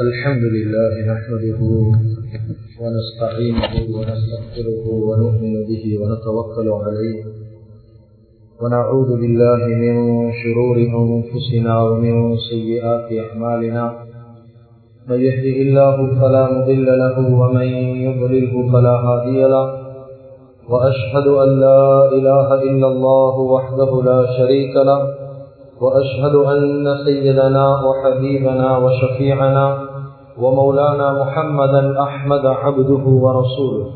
الحمد لله نحمده ونستعينه ونستغفره ونؤمن به ونتوكل عليه ونعوذ بالله من شرور أنفسنا ومن سيئات أعمالنا من يهده الله فلا مضل له ومن يضلله فلا هادي له وأشهد أن لا إله إلا الله وحده لا شريك له وأشهد أن سيدنا وحبيبنا وشفيعنا ومولانا محمدا أحمد عبده ورسوله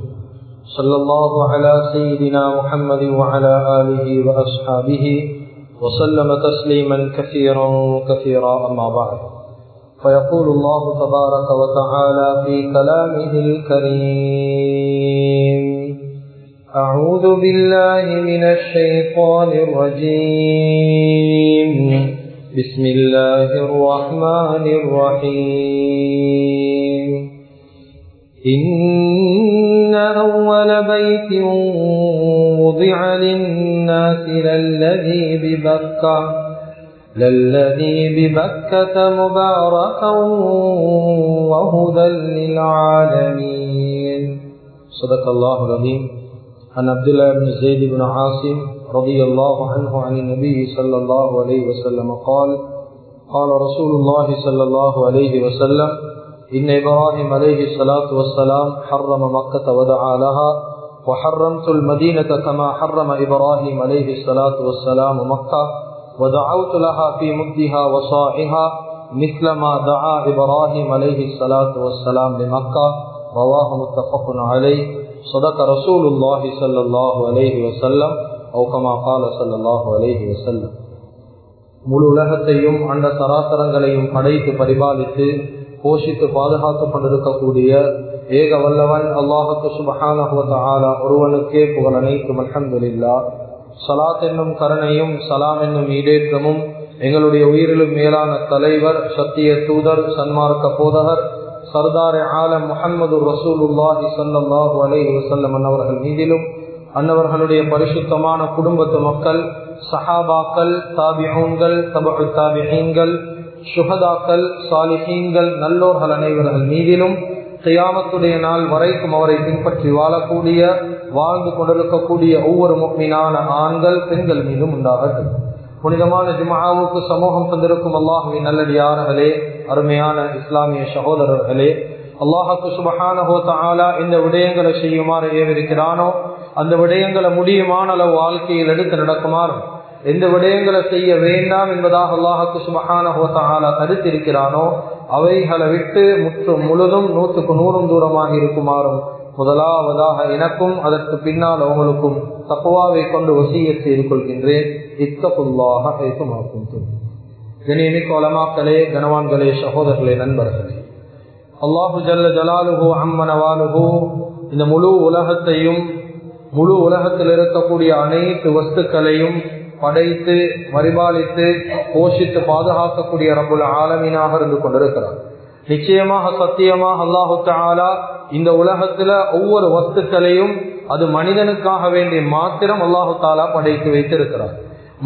صلى الله على سيدنا محمد وعلى آله وأصحابه وسلم تسليما كثيرا أما بعد فيقول الله تبارك وتعالى في كلامه الكريم أعوذ بالله من الشيطان الرجيم بسم الله الرحمن الرحيم إن أول بيت وضع للناس للذي ببكة مباركا وهدى للعالمين صدق الله العظيم. عن عبد الله بن زيد بن عاصم رضي الله عنه عن النبي صلى الله عليه وسلم قال قال رسول الله صلى الله عليه وسلم إن إبراهيم عليه الصلاة والسلام حرم مكة ودعا لها وحرمت المدينة كما حرم إبراهيم عليه الصلاة والسلام مكة ودعوت لها في مدها وصاعها مثل ما دعا إبراهيم عليه الصلاة والسلام لمكة رواه متفق عليه. صدق رسول الله صلى الله عليه وسلم أو كما قال صلى الله عليه وسلم. முழு உலகத்தையும் அண்ட சராசரங்களையும் படைத்து பரிபாலித்து போஷித்து பாதுகாத்துக் கொண்டிருக்கக்கூடிய ஏக வல்லவன் அல்லாஹு சுப்ஹானஹு வ தஆலா ஒருவனுக்கே புகழ் அனைத்தும். அல்ஹம்துலில்லாஹ். ஸலாத் என்னும் கருணையும் சலாம் என்னும் ஈடேற்றமும் எங்களுடைய உயிரிலும் மேலான தலைவர் சத்திய தூதர் சன்மார்க்க போதகர் சர்தார் ஆலம் முஹம்மது ரசூலுல்லாஹி ஸல்லல்லாஹு அலைஹி வஸல்லம் அன்னவர்கள் மீதிலும் அன்னவர்களுடைய பரிசுத்தமான குடும்பத்து மக்கள் சஹாபாக்கள் தாபிஊன்கள் தபஉ தாபிஈன்கள் சுஹதாக்கள் சாலிஹீன்கள் நல்லோர்கள் அனைவர்கள் மீதிலும் கியாமத்துடைய நாள் வரைக்கும் அவரை பின்பற்றி வாழக்கூடிய வாழ்ந்து கொண்டிருக்கக்கூடிய ஒவ்வொரு முஃமினான ஆண்கள் பெண்கள் மீதும் உண்டாகட்டும். புனிதமான ஜும்ஆவுக்கு சமூகம் தந்திருக்கும் அல்லாஹ்வின் நல்லடியார்களே, அருமையான இஸ்லாமிய சகோதரர்களே, அல்லாஹ்வுக்கு சுப்ஹானஹு வ தஆலா இந்த விடயங்களை செய்யுமாறு ஏவிருக்கிறானோ அந்த விடயங்களை முடியுமான அளவு வாழ்க்கையில் எடுத்து நடக்குமாறும் எந்த விடயங்களை செய்ய வேண்டாம் என்பதாக அல்லாஹ்வுக்கு சுப்ஹானஹு வ தஆலா தடுத்திருக்கிறானோ அவைகளை விட்டு முழுதும் 100க்கு 100 தூரமாக இருக்குமாறும் முதலாவதாக எனக்கும் அதற்கு பின்னால் அவங்களுக்கும் தக்வாவை கொண்டு வசியத் செய்து கொள்கின்றேன். இத்தகுல்லாஹ ஹைதுமா குன்தும். கண்ணியமிக்க உலமாக்களே, கனவான்களே, சகோதரர்களே, நண்பர்களே, அல்லாஹு ஜல்ல ஜலாலுஹு அம்ம நவாலுஹு இந்த முழு உலகத்தையும் முழு உலகத்தில் இருக்கக்கூடிய அனைத்து வஸ்துக்களையும் படைத்து பரிபாலித்து போஷித்து பாதுகாக்கக்கூடிய ரப்புல் ஆலமீனாக இருந்து கொண்டிருக்கிறார். நிச்சயமாக சத்தியமாக அல்லாஹு தஆலா இந்த உலகத்துல ஒவ்வொரு வஸ்துக்களையும் அது மனிதனுக்காக வேண்டிய மாத்திரம் அல்லாஹு தஆலா படைத்து வைத்திருக்கிறார்.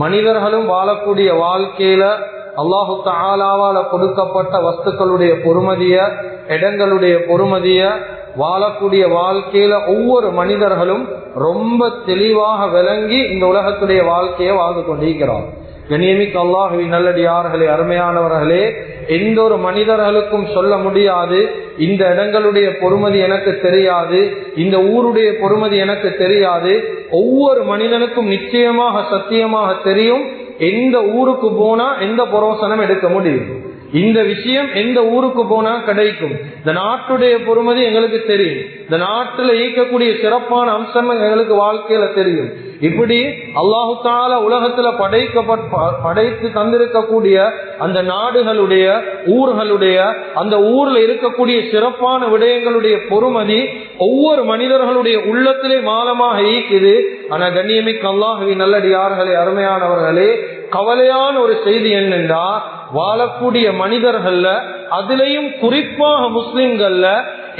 மனிதர்களும் வாழக்கூடிய வாழ்க்கையில அல்லாஹு தஆலாவால கொடுக்கப்பட்ட வஸ்துக்களுடைய பொறுமதிய, இடங்களுடைய பொறுமதிய, வாழக்கூடிய வாழ்க்கையில ஒவ்வொரு மனிதர்களும் ரொம்ப தெளிவாக விளங்கி இந்த உலகத்துடைய வாழ்க்கையை வாழ்ந்து கொண்டிருக்கிறார். கண்ணியமிக்க அல்லாஹ்வின் நல்லடியார்களே, அருமையானவர்களே, எந்த ஒரு மனிதர்களுக்கும் சொல்ல முடியாது இந்த இடங்களுடைய பொறுமதி எனக்கு தெரியாது, இந்த ஊருடைய பொறுமதி எனக்கு தெரியாது. ஒவ்வொரு மனிதனுக்கும் நிச்சயமாக சத்தியமாக தெரியும் எந்த ஊருக்கு போனா எந்த புரோசனம் எடுக்க முடியும், இந்த விஷயம் எந்த ஊருக்கு போனா கிடைக்கும். இந்த நாட்டுடைய பொறுமதி எங்களுக்கு தெரியும், இந்த நாட்டில் இயக்கக்கூடிய சிறப்பான அம்சம் எங்களுக்கு வாழ்க்கையில தெரியும். இப்படி அல்லாஹு தஆலா உலகத்துல படைத்து தந்திருக்கக்கூடிய அந்த நாடுகளுடைய ஊர்களுடைய அந்த ஊர்ல இருக்கக்கூடிய சிறப்பான விடயங்களுடைய பொறுமதி ஒவ்வொரு மனிதர்களுடைய உள்ளத்திலே மாலமாக ஈக்குது. ஆனா கண்ணியமிக்க அல்லாஹ்வின் நல்லடியார்களே, அருமையானவர்களே, கவலையான ஒரு செய்தி என்னென்றா வாழக்கூடிய மனிதர்கள்ல அதிலையும் குறிப்பாக முஸ்லிம்கள்ல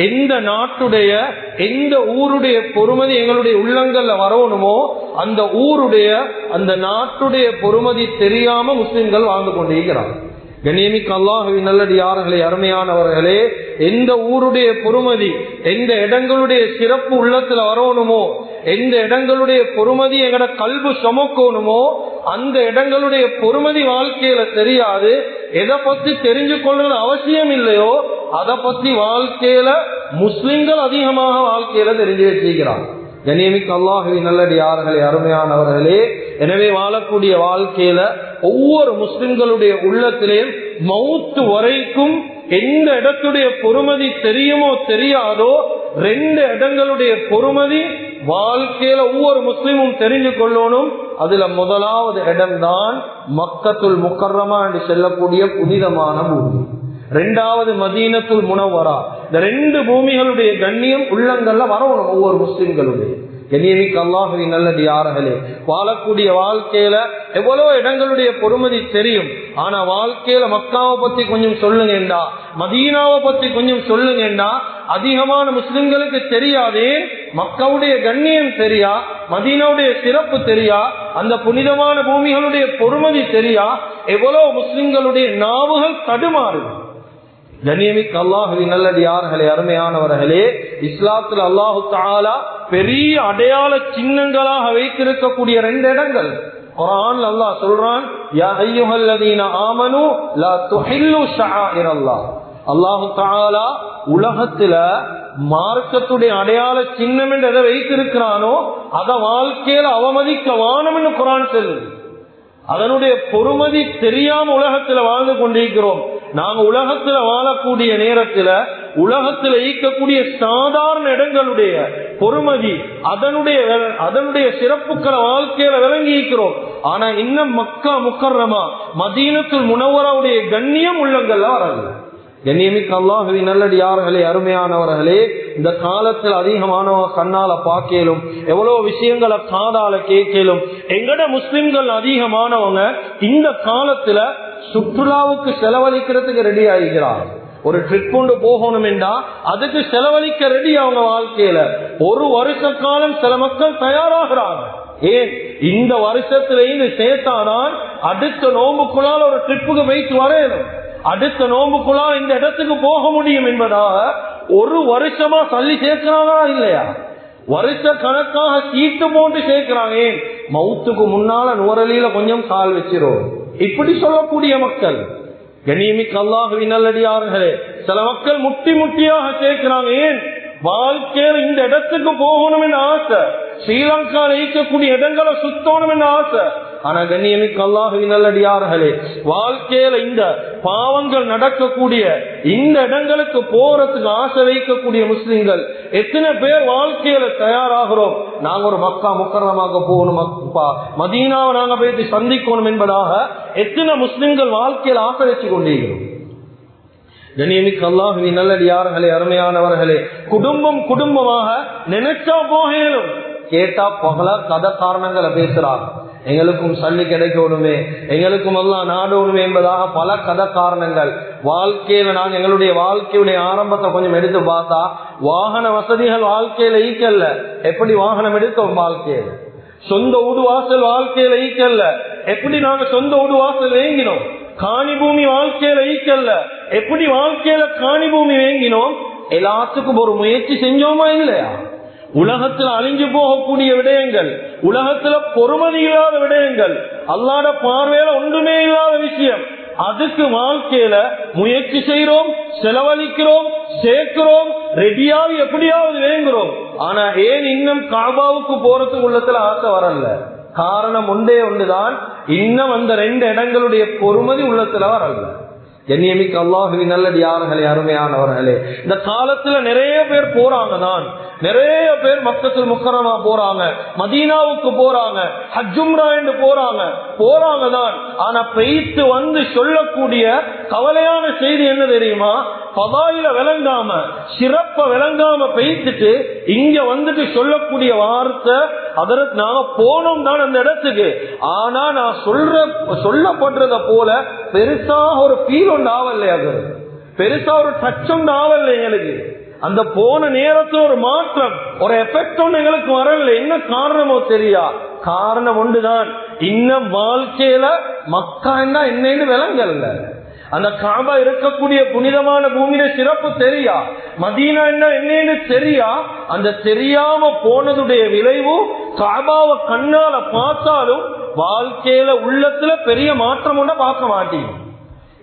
எந்த நாட்டுடைய எந்த ஊருடைய பொறுமதி எங்களுடைய உள்ளங்கள்ல வரணுமோ அந்த ஊருடைய அந்த நாட்டுடைய பொறுமதி தெரியாம முஸ்லிம்கள் வாழ்ந்து கொண்டிருக்கிறார். கண்ணியமிக்க அல்லாஹ்வின் நல்லடியார்களே, அருமையானவர்களே, எந்த ஊருடைய பொறுமதி, எந்த இடங்களுடைய சிறப்பு உள்ளத்துல வரணுமோ, எந்த இடங்களுடைய பொறுமதி எங்கட கல்பு சுமக்கணுமோ, அந்த இடங்களுடைய பொறுமதி வாழ்க்கையில தெரியாது. எதை பத்தி தெரிஞ்சு கொள்வது அவசியம் இல்லையோ அதை பத்தி வாழ்க்கையில முஸ்லிம்கள் அதிகமாக வாழ்க்கையில தெரிஞ்சு வச்சிருக்கிறாங்க. கண்ணியமிக்க அல்லாஹ்வின் நல்லடியார்களே, அருமையானவர்களே, எனவே வாழக்கூடிய வாழ்க்கையில ஒவ்வொரு முஸ்லிம்களுடைய உள்ளத்திலேயும் மௌத்து வரைக்கும் எந்த இடத்துடைய பொறுமதி தெரியுமோ தெரியாதோ 2 இடங்களுடைய பொறுமதி வாழ்க்கையில ஒவ்வொரு முஸ்லிமும் தெரிஞ்சு கொள்ளணும். அதுல முதலாவது இடம்தான் மக்கத்துல் முக்கர்ரமா என்று சொல்லக்கூடிய புனிதமான பூமி. 2வது மதீனத்துல் முனவ்வரா. இந்த 2 பூமிகளுடைய கண்ணியம் உள்ளங்கள்ல வரணும் ஒவ்வொரு முஸ்லிம்களுடைய. கண்ணியமிக்க அல்லாஹ்வின் நல்லடியார்களே, வாழக்கூடிய வாழ்க்கையில எவ்வளவு இடங்களுடைய பொறுமதி தெரியும். ஆனா வாழ்க்கையில மக்காவை பத்தி கொஞ்சம் சொல்லுங்கண்டா, மதீனாவை பத்தி கொஞ்சம் சொல்லுங்கண்டா அதிகமான முஸ்லிம்களுக்கு தெரியாதே. மக்காவுடைய கண்ணியம் தெரியா, மதீனாவுடைய சிறப்பு தெரியா, அந்த புனிதமான பூமிகளுடைய பொறுமதி தெரியா, எவ்வளவு முஸ்லிம்களுடைய நாவுகள் தடுமாறு. கண்ணியமிக்க அல்லாஹ்வின் நல்லடியார்களே, அருமையானவர்களே, இஸ்லாத்தில் அல்லாஹு தஆலா பெரிய அடையாள சின்னங்களாக வைத்திருக்கக்கூடிய 2 இடங்கள் குர்ஆன்ல அல்லாஹ் சொல்றான், யா அய்யுஹல்லதீன ஆமனூ லா துஹில்லு ஷஆயிரல்லாஹ். அல்லாஹு தஆலா உலகத்துல மார்க்கத்துடைய அடையாள சின்னம் என்று எதை வைத்திருக்கிறானோ அதை வாழ்க்கையில அவமதிக்க வானம்னு குர்ஆன் சொல்லுது. அதனுடைய பொறுமதி தெரியாம உலகத்துல வாழ்ந்து கொண்டிருக்கிறோம். நாங்க உலகத்துல வாழக்கூடிய நேரத்துல உலகத்துல ஈக்கக்கூடிய சாதாரண இடங்களுடைய பொறுமதி, அதனுடைய சிறப்புக்களை வாழ்க்கையில விளங்கி இருக்கிறோம். ஆனா இன்னும் மக்கா முக்கர்ரமா மதீனத்துல் முனவ்வராவுடைய கண்ணியம் உள்ளங்கள்ல வரல. கண்ணியமிக்க அல்லாஹ்வின் நல்லடியார்களே, அருமையானவர்களே, இந்த காலத்தில் அதிகமானவங்க கண்ணால பார்க்கலும், எவ்வளவு விஷயங்களை காதால கேட்கலும். எங்கட முஸ்லிம்கள் அதிகமானவங்க இந்த காலத்துல சுற்றுலாவுக்கு செலவழிக்கிறதுக்கு ரெடி ஆகிறாங்க. ஒரு ட்ரிப் கொண்டு போகணும் என்றா அதுக்கு செலவழிக்க ரெடி. அவங்க வாழ்க்கையில 1 வருஷ காலம் சில மக்கள் தயாராகிறாங்க. ஏன் இந்த வருஷத்திலேயே சேர்த்தாதான் அடுத்த நோம்புக்குள்ளால் ஒரு ட்ரிப்புக்கு போயிட்டு வரையணும், அடுத்த நோம்புக்குள்ளால் இந்த இடத்துக்கு போக முடியும் என்பதாக 1 வருஷமா தள்ளி சேர்க்கிறாங்களா இல்லையா? வருஷ கணக்காக சீட்டு போட்டு சேர்க்கிறாங்க. ஏன் மவுத்துக்கு முன்னால நுவரலியில கொஞ்சம் கால் வச்சிரும் இப்படி சொல்லக்கூடிய மக்கள். கண்ணியமிக்க அல்லாஹ்வின் நல்லடியார்களே, சில மக்கள் முட்டி முட்டியாக சேர்க்கிறாங்க. ஏன் வாழ்க்கையில இந்த இடத்துக்கு போகணும் என்ற ஆசை, ஸ்ரீலங்காவில் இருக்கக்கூடிய இடங்களை சுத்தணும் என்ற ஆசை. ஆனா கண்ணியமிக்க அல்லாஹ்வின் நல்லடியார்களே, வாழ்க்கையில இந்த பாவங்கள் நடக்கக்கூடிய இந்த இடங்களுக்கு போறதுக்கு ஆசை வைக்கக்கூடிய முஸ்லிம்கள் எத்தனை பேர் வாழ்க்கையில தயாராகிறோம்? நாங்க ஒரு மக்கா முக்கர்ரமாக போகணும், மதீனாவை நாங்க போயிட்டு சந்திக்கணும் என்பதாக எத்தனை முஸ்லிம்கள் வாழ்க்கையில ஆசை வச்சு கொண்டிருக்கிறோம்? கண்ணியமிக்க அல்லாஹ்வின் நல்லடியார்களே, அருமையானவர்களே, குடும்பமாக நினைச்சா போகலும் கேட்டா பகல கதை காரணங்களை பேசுறாங்க. எங்களுக்கும் சல்லி கிடைக்கணுமே, எங்களுக்கும் எல்லாம் நாடணுமே என்பதாக பல கதை காரணங்கள். வாழ்க்கையில நாங்க எங்களுடைய வாழ்க்கையுடைய ஆரம்பத்தை கொஞ்சம் எடுத்து பார்த்தா வாகன வசதிகள் வாழ்க்கையில ஈக்கல்ல. எப்படி வாகனம் எடுத்தோம் வாழ்க்கையில? சொந்த வீடு வாசல் வாழ்க்கையில ஈக்கல்ல. எப்படி நாங்க சொந்த வீடு வாசல் வேங்கினோம்? காணி பூமி வாழ்க்கையில ஈக்கல்ல. எப்படி வாழ்க்கையில காணி பூமி வேங்கினோம்? எல்லாத்துக்கும் ஒரு முயற்சி செஞ்சோமா இல்லையா? உலகத்தில் அழிஞ்சு போகக்கூடிய விடயங்கள், உலகத்துல பொறுமதி இல்லாத விடயங்கள், அல்லாஹ்வுடைய பார்வையில ஒன்றுமே இல்லாத விஷயம், அதுக்கு வாழ்க்கையில முயற்சி செய்யறோம், செலவழிக்கிறோம், சேர்க்கிறோம், ரெடியாகி எப்படியாவது வேங்குறோம். ஆனா ஏன் இன்னும் காபாவுக்கு போறதுக்கு உள்ளத்துல ஆசை வரல? காரணம் ஒன்றே ஒன்றுதான், இன்னும் அந்த 2 இடங்களுடைய பொறுமதி உள்ளத்துல வரல. கண்ணியமிக்க அல்லாஹ்வின் நல்லடியார்களே, அருமையானவர்களே, இந்த காலத்துல நிறைய பேர் போறாங்க தான், நிறைய பேர் மக்கத்துல் முக்கர்ரமா போறாங்க, மதீனாவுக்கு போறாங்க, ஹஜ் உம்ரா என்று போறாங்க தான். ஆனா பெய்த்து வந்து சொல்லக்கூடிய கவலையான செய்தி என்ன தெரியுமா? பதாயில விளங்காம, சிறப்ப விளங்காம பெய்த்துட்டு இங்க வந்துட்டு சொல்லக்கூடிய வார்த்தை, அதற்கு நாங்க போனோம் தான் அந்த இடத்துக்கு, ஆனா நான் சொல்லப்படுறத போல பெருசா ஒரு ஃபீல் ஒன்று ஆவல்லையா, பெருசா ஒரு டச் ஒன்று ஆவல்ல எங்களுக்கு. அந்த போன நேரத்துல ஒரு மாற்றம், ஒரு எஃபெக்ட் ஒன்று எங்களுக்கு வரல. என்ன காரணமோ தெரியா? காரணம் ஒன்றுதான், இன்னும் வாழ்க்கையில மக்கா என்ன என்னன்னு விளங்கல்ல. அந்த காபா இருக்கக்கூடிய புனிதமான பூமியில சிறப்பு தெரியா, மதீனா என்னன்னு தெரியா. அந்த தெரியாம போனதுடைய விளைவு காபாவை கண்ணால பார்த்தாலும் வாழ்க்கையில உள்ளத்துல பெரிய மாற்றம் ஒன்றை பார்க்க மாட்டீங்க.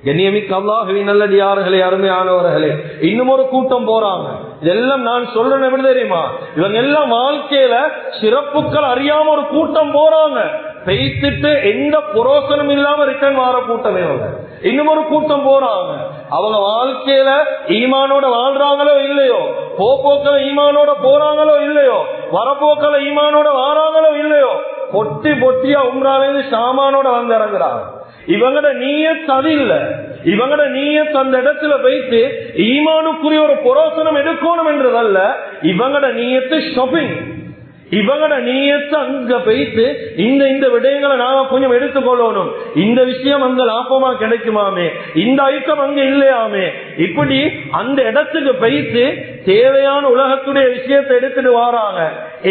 கண்ணியமிக்க அல்லாஹ்வின் நல்லடியார்களே, அருமையானவர்களே, இன்னும் ஒரு கூட்டம் போறாங்க. இதெல்லாம் நான் சொல்றேன் எப்படி தெரியுமா, இவங்க எல்லாம் வாழ்க்கையில சிறப்புகள் அறியாம ஒரு கூட்டம் போறாங்க. பேசிட்டு எந்த புரோசனம் இல்லாம ரிட்டர்ன் வார கூட்டமே அவங்க. இன்னும் ஒரு கூட்டம் போறாங்க, அவங்க வாழ்க்கையில ஈமானோட வாழ்றாங்களோ இல்லையோ, போக்கல ஈமானோட போறாங்களோ இல்லையோ, வரப்போக்கல ஈமானோட வாராங்களோ இல்லையோ, பொட்டி பொட்டியா உம்ராலேருந்து சாமானோட வந்து இறங்குறாங்க. இவங்கட நீயத் அது இல்ல, இவங்கட நீயத் அந்த இடத்துல வைத்து ஈமானுக்குரிய ஒரு புரோசனம் எடுக்கணும் என்றதல்ல, இவங்கட நீயத்து ஷாப்பிங். இவங்கட நீயத்து அங்க வைத்து இந்த விடயங்களை நாம கொஞ்சம் எடுத்துக்கொள்ளணும், இந்த விஷயம் அங்க லாபமா கிடைக்குமாமே, இந்த ஐட்டம் அங்க இல்லையாமே, இப்படி அந்த இடத்துக்கு வைத்து தேவையான உலகத்துடைய விஷயத்தை எடுத்துட்டு வராங்க.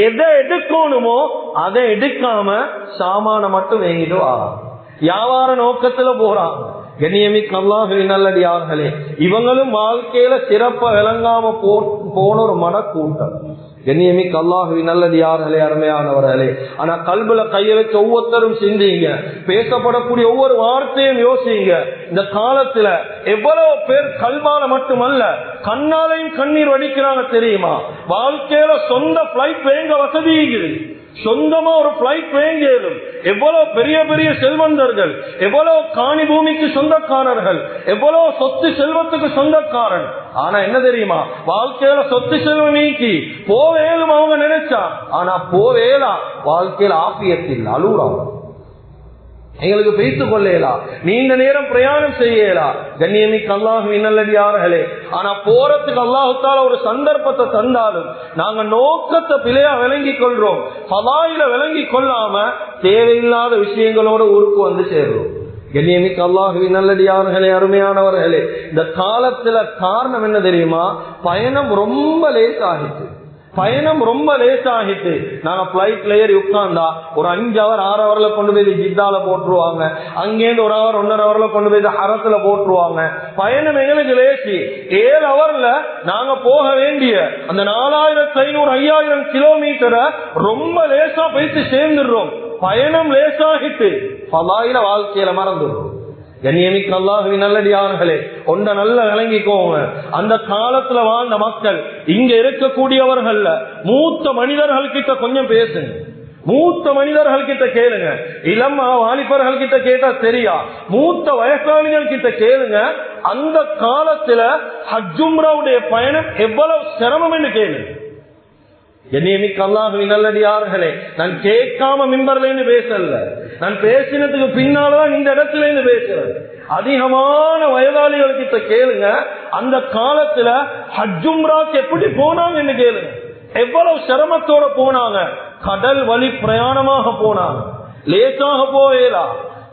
எதை எடுக்கணுமோ அதை எடுக்காம சாமான மட்டும் வாங்கிட்டு வராங்க. வியாபார நோக்கத்துல போறாங்க. கண்ணியமிக்க அல்லாஹ்வின் நல்லடியார்களே, இவங்களும் வாழ்க்கையில சிறப்ப விளங்காம போன ஒரு மனக்கூட்டம். கண்ணியமிக்க அல்லாஹ்வின் நல்லடியார்களே, அருமையானவர்களே, ஆனா கல்புல கைய வச்சு ஒவ்வொருத்தரும் சிந்திங்க, பேசப்படக்கூடிய ஒவ்வொரு வார்த்தையும் யோசிங்க. இந்த காலத்துல எவ்வளவு பேர் கல்பால மட்டுமல்ல கண்ணாலையும் கண்ணீர் வடிக்கிறாங்க தெரியுமா? வாழ்க்கையில சொந்த பிளைட் வேங்க வசதி இருக்குது, சொந்தமா ஒரு பிளைட் வேங்கேறும். எவ்வளவு பெரிய பெரிய செல்வந்தர்கள், எவ்வளவு காணி பூமிக்கு சொந்தக்காரர்கள், எவ்வளவு சொத்து செல்வத்துக்கு சொந்தக்காரன். ஆனா என்ன தெரியுமா, வாழ்க்கையில சொத்து செல்வம் நீக்கி போவேலும் அவங்க நினைச்சா, ஆனா போவேலா வாழ்க்கையில ஆப்பியத்தில் அழுகுறாங்க. எங்களுக்கு பேசிக் கொள்ளலாம், நீண்ட நேரம் பிரயாணம் செய்யலாம். கண்ணியமிக்க அல்லாஹ்வின் நல்லடியார்களே, ஆனா போறதுக்கு அல்லாஹ் தஆலா ஒரு சந்தர்ப்பத்தை தந்தாலும் நாங்க நோக்கத்தை பிழையா விளங்கி கொள்றோம். ஃபலாயில விளங்கி கொள்ளாம தேவையில்லாத விஷயங்களோட ஊருக்கு வந்து சேர்றோம். கண்ணியமிக்க அல்லாஹ்வின் நல்லடியார்களே, அருமையானவர்களே, இந்த காலத்துல காரணம் என்ன தெரியுமா, பயணம் ரொம்ப லேஸ் ஆகிட்டு. பயணம் ரொம்ப லேஸ் ஆகிட்டு. நாங்க பிளைட்ல ஏறி உட்கார்ந்தா ஒரு 5 ஹவர் 6 ஹவர்ல கொண்டு போய் ஜித்தால போட்டுருவாங்க, அங்கேருந்து 1 ஹவர் 1.5 ஹவர்ல கொண்டு போய் ஹரத்துல போட்டுருவாங்க. பயணம் எங்களுக்கு லேசி. 7 ஹவர்ல நாங்க போக வேண்டிய அந்த 4500 5000 கிலோமீட்டரை ரொம்ப லேசா போயிட்டு சேர்ந்துடுறோம். பயணம் லேசாகிட்டு ஃபலாயில வாழ்க்கையில மறந்துடுறோம். கண்ணியமிக்க அல்லாஹ்வின் நல்லடியார்களே, ஒன்றை நல்ல விளங்கிக்கோங்க. அந்த காலத்துல வாழ்ந்த மக்கள் இங்க இருக்கக்கூடியவர்கள் மூத்த மனிதர்கள் கிட்ட கொஞ்சம் பேசுங்க, மூத்த மனிதர்கள் கிட்ட கேளுங்க. இளம் வாலிபர்கள் கிட்ட கேட்டா சரியா, மூத்த வயசாளிகள் கிட்ட கேளுங்க. அந்த காலத்துல ஹஜ் உம்ராவுடைய பயணம் எவ்வளவு சிரமம் என்று கேளுங்க. கண்ணியமிக்க அல்லாஹ்வின் நல்லடியார்களே, நான் கேட்காம மிம்பர்ல இருந்து பேசல, நான் பேசினதுக்கு பின்னால்தான் இந்த இடத்துல இருந்து பேசுறேன். அதிகமான வயதாளிகள் கிட்ட கேளுங்க, அந்த காலத்துல ஹஜ் உம்ராக்கு எப்படி போனாங்கன்னு கேளுங்க. எவ்வளவு சிரமத்தோட போனாங்க. கடல் வழி பிரயாணமாக போனாங்க, லேசாக போயலா.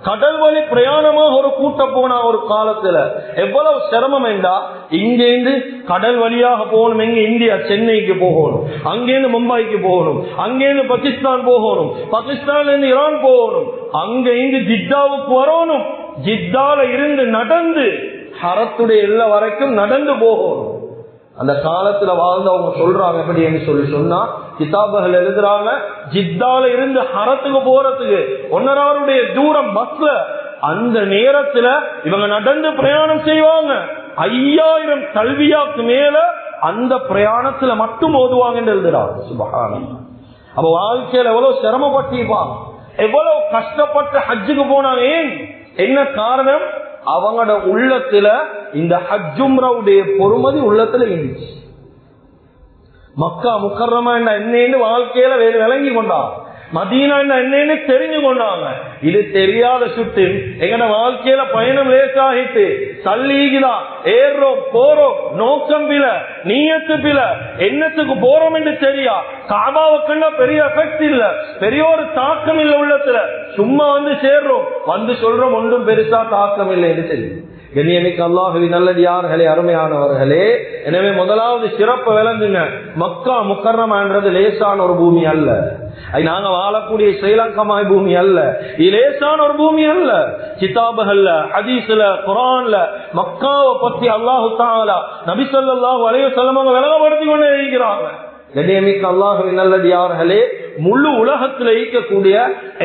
கடல் வழி பிரயாணமாக ஒரு கூட்டம் போனா ஒரு காலத்துல எவ்வளவு சிரமம் என்றா, இங்கேருந்து கடல் வழியாக போகணும். எங்க இந்தியா சென்னைக்கு போகணும், அங்கேருந்து மும்பைக்கு போகணும், அங்கேருந்து பாகிஸ்தான் போகணும், பாகிஸ்தான்ல இருந்து ஈரான் போகணும், அங்க இருந்து ஜித்தாவுக்கு வரணும், ஜித்தால இருந்து நடந்து ஹரத்துடைய எல்லை வரைக்கும் நடந்து போகணும். அந்த காலத்துல வாழ்ந்தவங்க சொல்றாங்க எப்படி என்று சொன்னா, கிதாபுகள் எழுதுறாங்க, ஜித்தால இருந்து ஹரத்துக்கு போறதுக்கு 1.5 ஹவருடைய தூரம் பஸ்ல. அந்த நேரத்துல இவங்க நடந்து பிரயாணம் செய்வாங்க. 5000 கல்வியாக்கு மேல அந்த பிரயாணத்துல மட்டும் ஓதுவாங்க என்று எழுதுறாங்க. சுப்ஹானல்லாஹ். அப்ப வாழ்க்கையில எவ்வளவு சிரமப்பட்டிருப்பாங்க, எவ்வளவு கஷ்டப்பட்டு ஹஜ்ஜுக்கு போனாங்க. ஏன், என்ன காரணம்? அவங்களோட உள்ளத்துல இந்த ஹஜ் உம்ராவுடைய பொறுமதி உள்ளத்துல இருந்துச்சு. மக்கா முக்கர்ரமா என்னன்னு வாழ்க்கையில விளங்கி கொண்டாங்க, மதீனா என்னன்னு தெரிஞ்சு கொண்டாங்க. இது தெரியாத சுட்டு எங்கட வாழ்க்கையில பயணம் லேசாகிட்டு தள்ளிக்குதா, ஏறோம் போறோம், நோக்கம் பில, நீயத்து பில, என்னத்துக்கு போறோம் என்று தெரியா. காபாவுக்குன்னா பெரிய எஃபெக்ட் இல்ல, பெரிய ஒரு தாக்கம் இல்ல உள்ளத்துல. சும்மா வந்து சேர்றோம், வந்து சொல்றோம், ஒன்றும் பெருசா தாக்கம் இல்லை என்று தெரியும். கண்ணியமிக்க அல்லாஹ்வின் நல்லடியார்களே, அருமையானவர்களே, எனவே முதலாவது சிறப்பு விளங்குங்க, மக்கா முக்கர்ரமான்றது லேசான ஒரு பூமி அல்ல. நாங்க வாழக்கூடிய ஸ்ரீலங்கமாய் பூமி அல்ல, இலேசான ஒரு பூமி அல்ல. கிதாபுகள்ல, ஹதீஸ்ல, குர்ஆன்ல மக்காவை பத்தி அல்லாஹ் தஆலா நபி ஸல்லல்லாஹு அலைஹி வஸல்லம் விளங்கப்படுத்தி கொண்டே இருக்கிறாங்க. கண்ணியமிக்க அல்லாஹ்வின் நல்லடியார்களே, முழு உலகத்தில் இருக்கக்கூடிய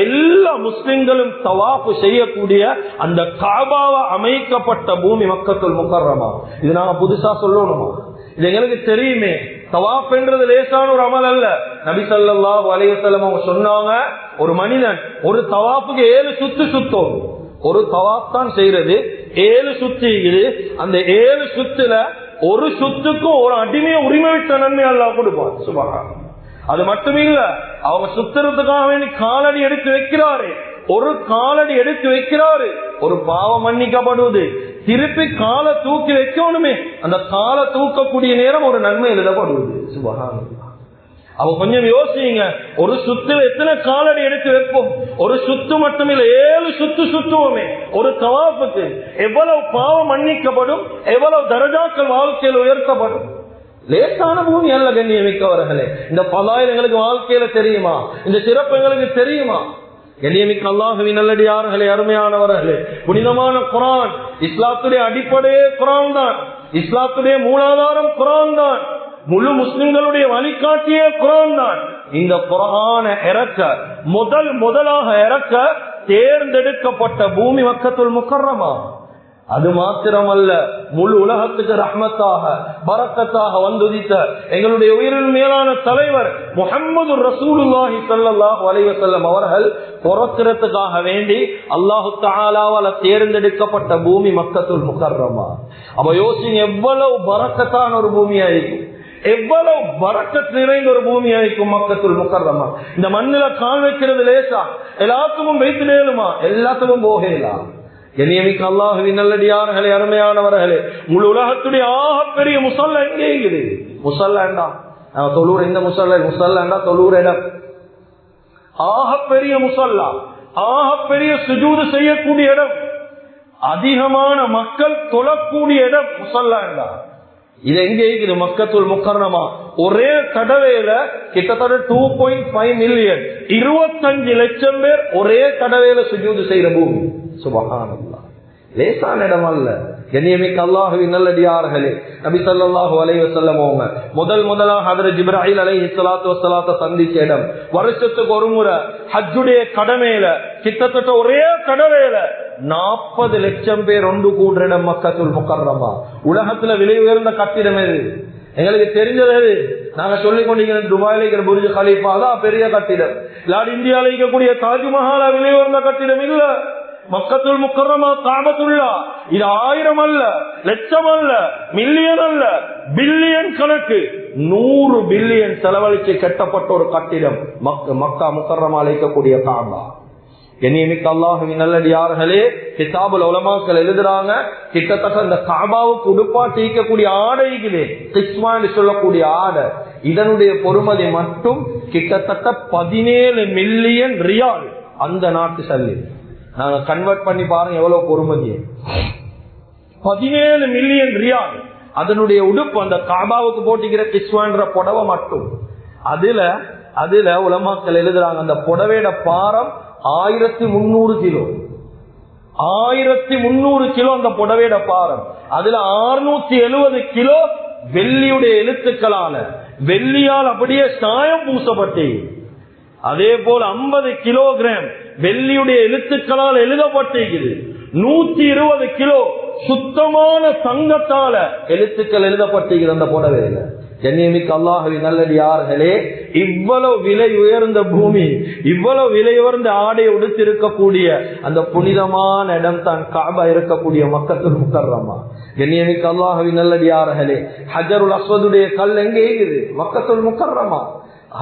எல்லா முஸ்லிம்களும் தவாஃப் செய்யக்கூடிய அந்த காபாவை அமைக்கப்பட்ட பூமி மக்கத்துல் முக்கர்ரமா. இது நாங்க புதுசா சொல்லணுமா? இது எங்களுக்கு தெரியுமே. தவாஃப் என்றது லேசான ஒரு அமல் அல்ல. நபி ஸல்லல்லாஹு அலைஹி வஸல்லம் அவங்க சொன்னாங்க, ஒரு மனிதன் ஒரு தவாஃபுக்கு 7 சுத்து சுத்தும். ஒரு தவாஃப் தான் செய்யறது, 7 சுத்து. அந்த 7 சுத்துல ஒரு சுத்துக்கும் ஒரு அடிமையை உரிமை விட்ட நன்மை அல்லாஹ் கொடுப்பான். சுப்ஹானல்லாஹ். அது மட்டுமே இல்ல, அவங்க சுத்துறதுக்காக வேண்டி காலடி எடுத்து வைக்கிறாரு. ஒரு காலடி எடுத்து வைக்கிறாரு, ஒரு பாவம் மன்னிக்கப்படுவது. திருப்பி காலை தூக்கி வைக்கணுமே, அந்த காலை தூக்கக்கூடிய நேரம் ஒரு நன்மை எழுதப்படுவது. சுப்ஹானல்லாஹ். அவ கொஞ்சம் யோசிங்க, ஒரு சுத்துல எத்தனை காலடி எடுத்து வைப்போம்? ஒரு சுத்து மட்டும் இல்ல, 7 சுத்து சுத்துவோமே ஒரு தவாஃபுக்கு. எவ்வளவு பாவம் மன்னிக்கப்படும், எவ்வளவு தரஜாக்கள் வாழ்க்கையில் உயர்த்தப்படும். லேசான பூமி அல்ல கண்ணியமிக்கவர்களே. இந்த பலாயில் எங்களுக்கு வாழ்க்கையில தெரியுமா? இந்த சிறப்பு எங்களுக்கு தெரியுமா? கண்ணியமிக்க அல்லாஹ்வின் நல்லடியார்களே, அருமையானவர்களே, புனிதமான குர்ஆன், இஸ்லாத்துடைய அடிப்படையே குர்ஆன் தான். இஸ்லாத்துடைய மூலாதாரம் குர்ஆன் தான். முழு முஸ்லிம்களுடைய வழிகாட்டியே குர்ஆன் தான். இந்த குர்ஆனை இறக்க முதலாக இறக்க தேர்ந்தெடுக்கப்பட்ட பூமி மக்கத்துல் முக்கர்ரமா. அது மாத்திரமல்ல, முழு உலகத்துக்கு ரஹ்மத்தாக பரக்கத்தாக வந்துதித்த எங்களுடைய உயிரின் மேலான தலைவர் முஹம்மது ரசூலுல்லாஹி ஸல்லல்லாஹு அலைஹி வஸல்லம் அவர்கள் பிறக்கிறதுக்காக வேண்டி அல்லாஹு தஆலாவால தேர்ந்தெடுக்கப்பட்ட பூமி மக்கத்துல் முக்கர்ரமா. அப்ப யோசிங்க, எவ்வளவு பரக்கத்தான ஒரு பூமியா இருக்கும், எவ்வளவு பரக்கத் நிறைந்த ஒரு பூமியா இருக்கும் மக்கத்துல் முக்கர்ரமா. இந்த மண்ணில கால் வைக்கிறது லேசா? எல்லாத்துக்கும் வைத்து நேருமா? எல்லாத்துக்கும் போகலாம். கண்ணியமிக்க அல்லாஹ்வின் நல்லடியார்களே, அருமையானவர்களே, முழு உலகத்துடைய ஆகப்பெரிய முஸல்லா எங்கே இருக்குது? முஸல்லாண்டா தொழுற, இந்த முஸல்லாண்டா தொழுற இடம். ஆகப்பெரிய முஸல்லா, ஆகப்பெரிய சுஜூது செய்யக்கூடிய இடம், அதிகமான மக்கள் தொழக்கூடிய இடம் முஸல்லாண்டா. இது எங்க இருக்குது? மக்கத்துல் முக்கர்ரமா. ஒரே தடவையில கிட்டத்தட்ட 2.5 மில்லியன் 25 லட்சம் பேர் ஒரே தடவையில சுஜூது செய்யற பூமி. சுப்ஹானல்லாஹ். லேசான இடம் அல்ல. கண்ணியமிக்க அல்லாஹ்வின் நல்லடியார்களே, நபி ஸல்லல்லாஹு அலைஹி வஸல்லம் அவங்க முதலாக ஹஜ்ரத் ஜிப்ராயில் அலைஹிஸ்ஸலாத்து வஸ்ஸலாத்தை சந்திச்ச இடம். வருஷத்துக்கு ஒரு முறை ஹஜ்ஜுடைய கடமையில கிட்டத்தட்ட ஒரே கடமையில 40 லட்சம் பேர் ஒன்று கூடுற இடம் மக்கத்துல் முக்கர்ரமா. உலகத்துல விலை உயர்ந்த கட்டிடம் எது? எங்களுக்கு தெரிஞ்சது நாங்க சொல்லிக் கொண்டிருக்கிற துபாயில இருக்கிற புர்ஜ் கலீஃபா தான் பெரிய கட்டிடம். இல்லாட்டி இந்தியாவில் இருக்கக்கூடிய தாஜ்மஹாலா விலை உயர்ந்த கட்டிடம் இல்ல. மக்கத்துல் முக்கர்ரமா காபத்துல்லா. இது 1000 அல்ல, லட்சம் அல்ல, மில்லியன் அல்ல, பில்லியன் கணக்கு, 100 பில்லியன் செலவழிச்சு கட்டப்பட்ட ஒரு கட்டிடம் மக்கா முக்கர்ரமா இருக்கக்கூடிய காபா. கண்ணியமிக்க அல்லாஹ்வின் நல்லடியார்களே, கிதாபுல் உலமாக்கள் எழுதுறாங்க, கிட்டத்தட்ட இந்த காபாவுக்கு உடுப்பாட்டி இருக்கக்கூடிய ஆடைகளே கிஸ்மான்னு சொல்லக்கூடிய ஆடை, இதனுடைய பொறுமதி மட்டும் கிட்டத்தட்ட 17 மில்லியன் ரியால். அந்த நாட்டு சல்லி நாங்க கன்வெர்ட் பண்ணி பாருங்க எவ்வளவு பொறுமதி. 17 மில்லியன் ரியால் அதனுடைய உடுப்பு. அந்த காபாவுக்கு போட்டிக்கிற கிஸ்வான்ற புடவை மட்டும். அதுல உலமாக்கள் எழுதுறாங்க, அந்த புடவையோட பாரம் 1300 கிலோ. 1300 கிலோ அந்த புடவையோட பாரம். அதுல 670 கிலோ வெள்ளியுடைய எழுத்துக்களால, வெள்ளியால் அப்படியே சாயம் பூசப்பட்டு, அதே போல 50 கிலோகிராம் வெள்ளியுடைய எழுத்துக்களால் எழுதப்பட்டிருக்கிறது. 120 கிலோ சுத்தமான தங்கத்தால எழுத்துக்கள் எழுதப்பட்டிருக்கிறது அந்த புடவையில. கண்ணியமிக்க அல்லாஹ்வின் நல்லடியார்களே, இவ்வளவு விலை உயர்ந்த பூமி, இவ்வளவு விலை உயர்ந்த ஆடை உடுத்திருக்கக்கூடிய அந்த புனிதமான இடம் தான் காபா இருக்கக்கூடிய மக்கத்துல் முக்கர்ரமா. கண்ணியமிக்க அல்லாஹ்வின் நல்லடியார்களே, ஹஜருல் அஸ்வதுடைய கல் எங்கே இருக்குது? மக்கத்துல் முக்கர்ரமா.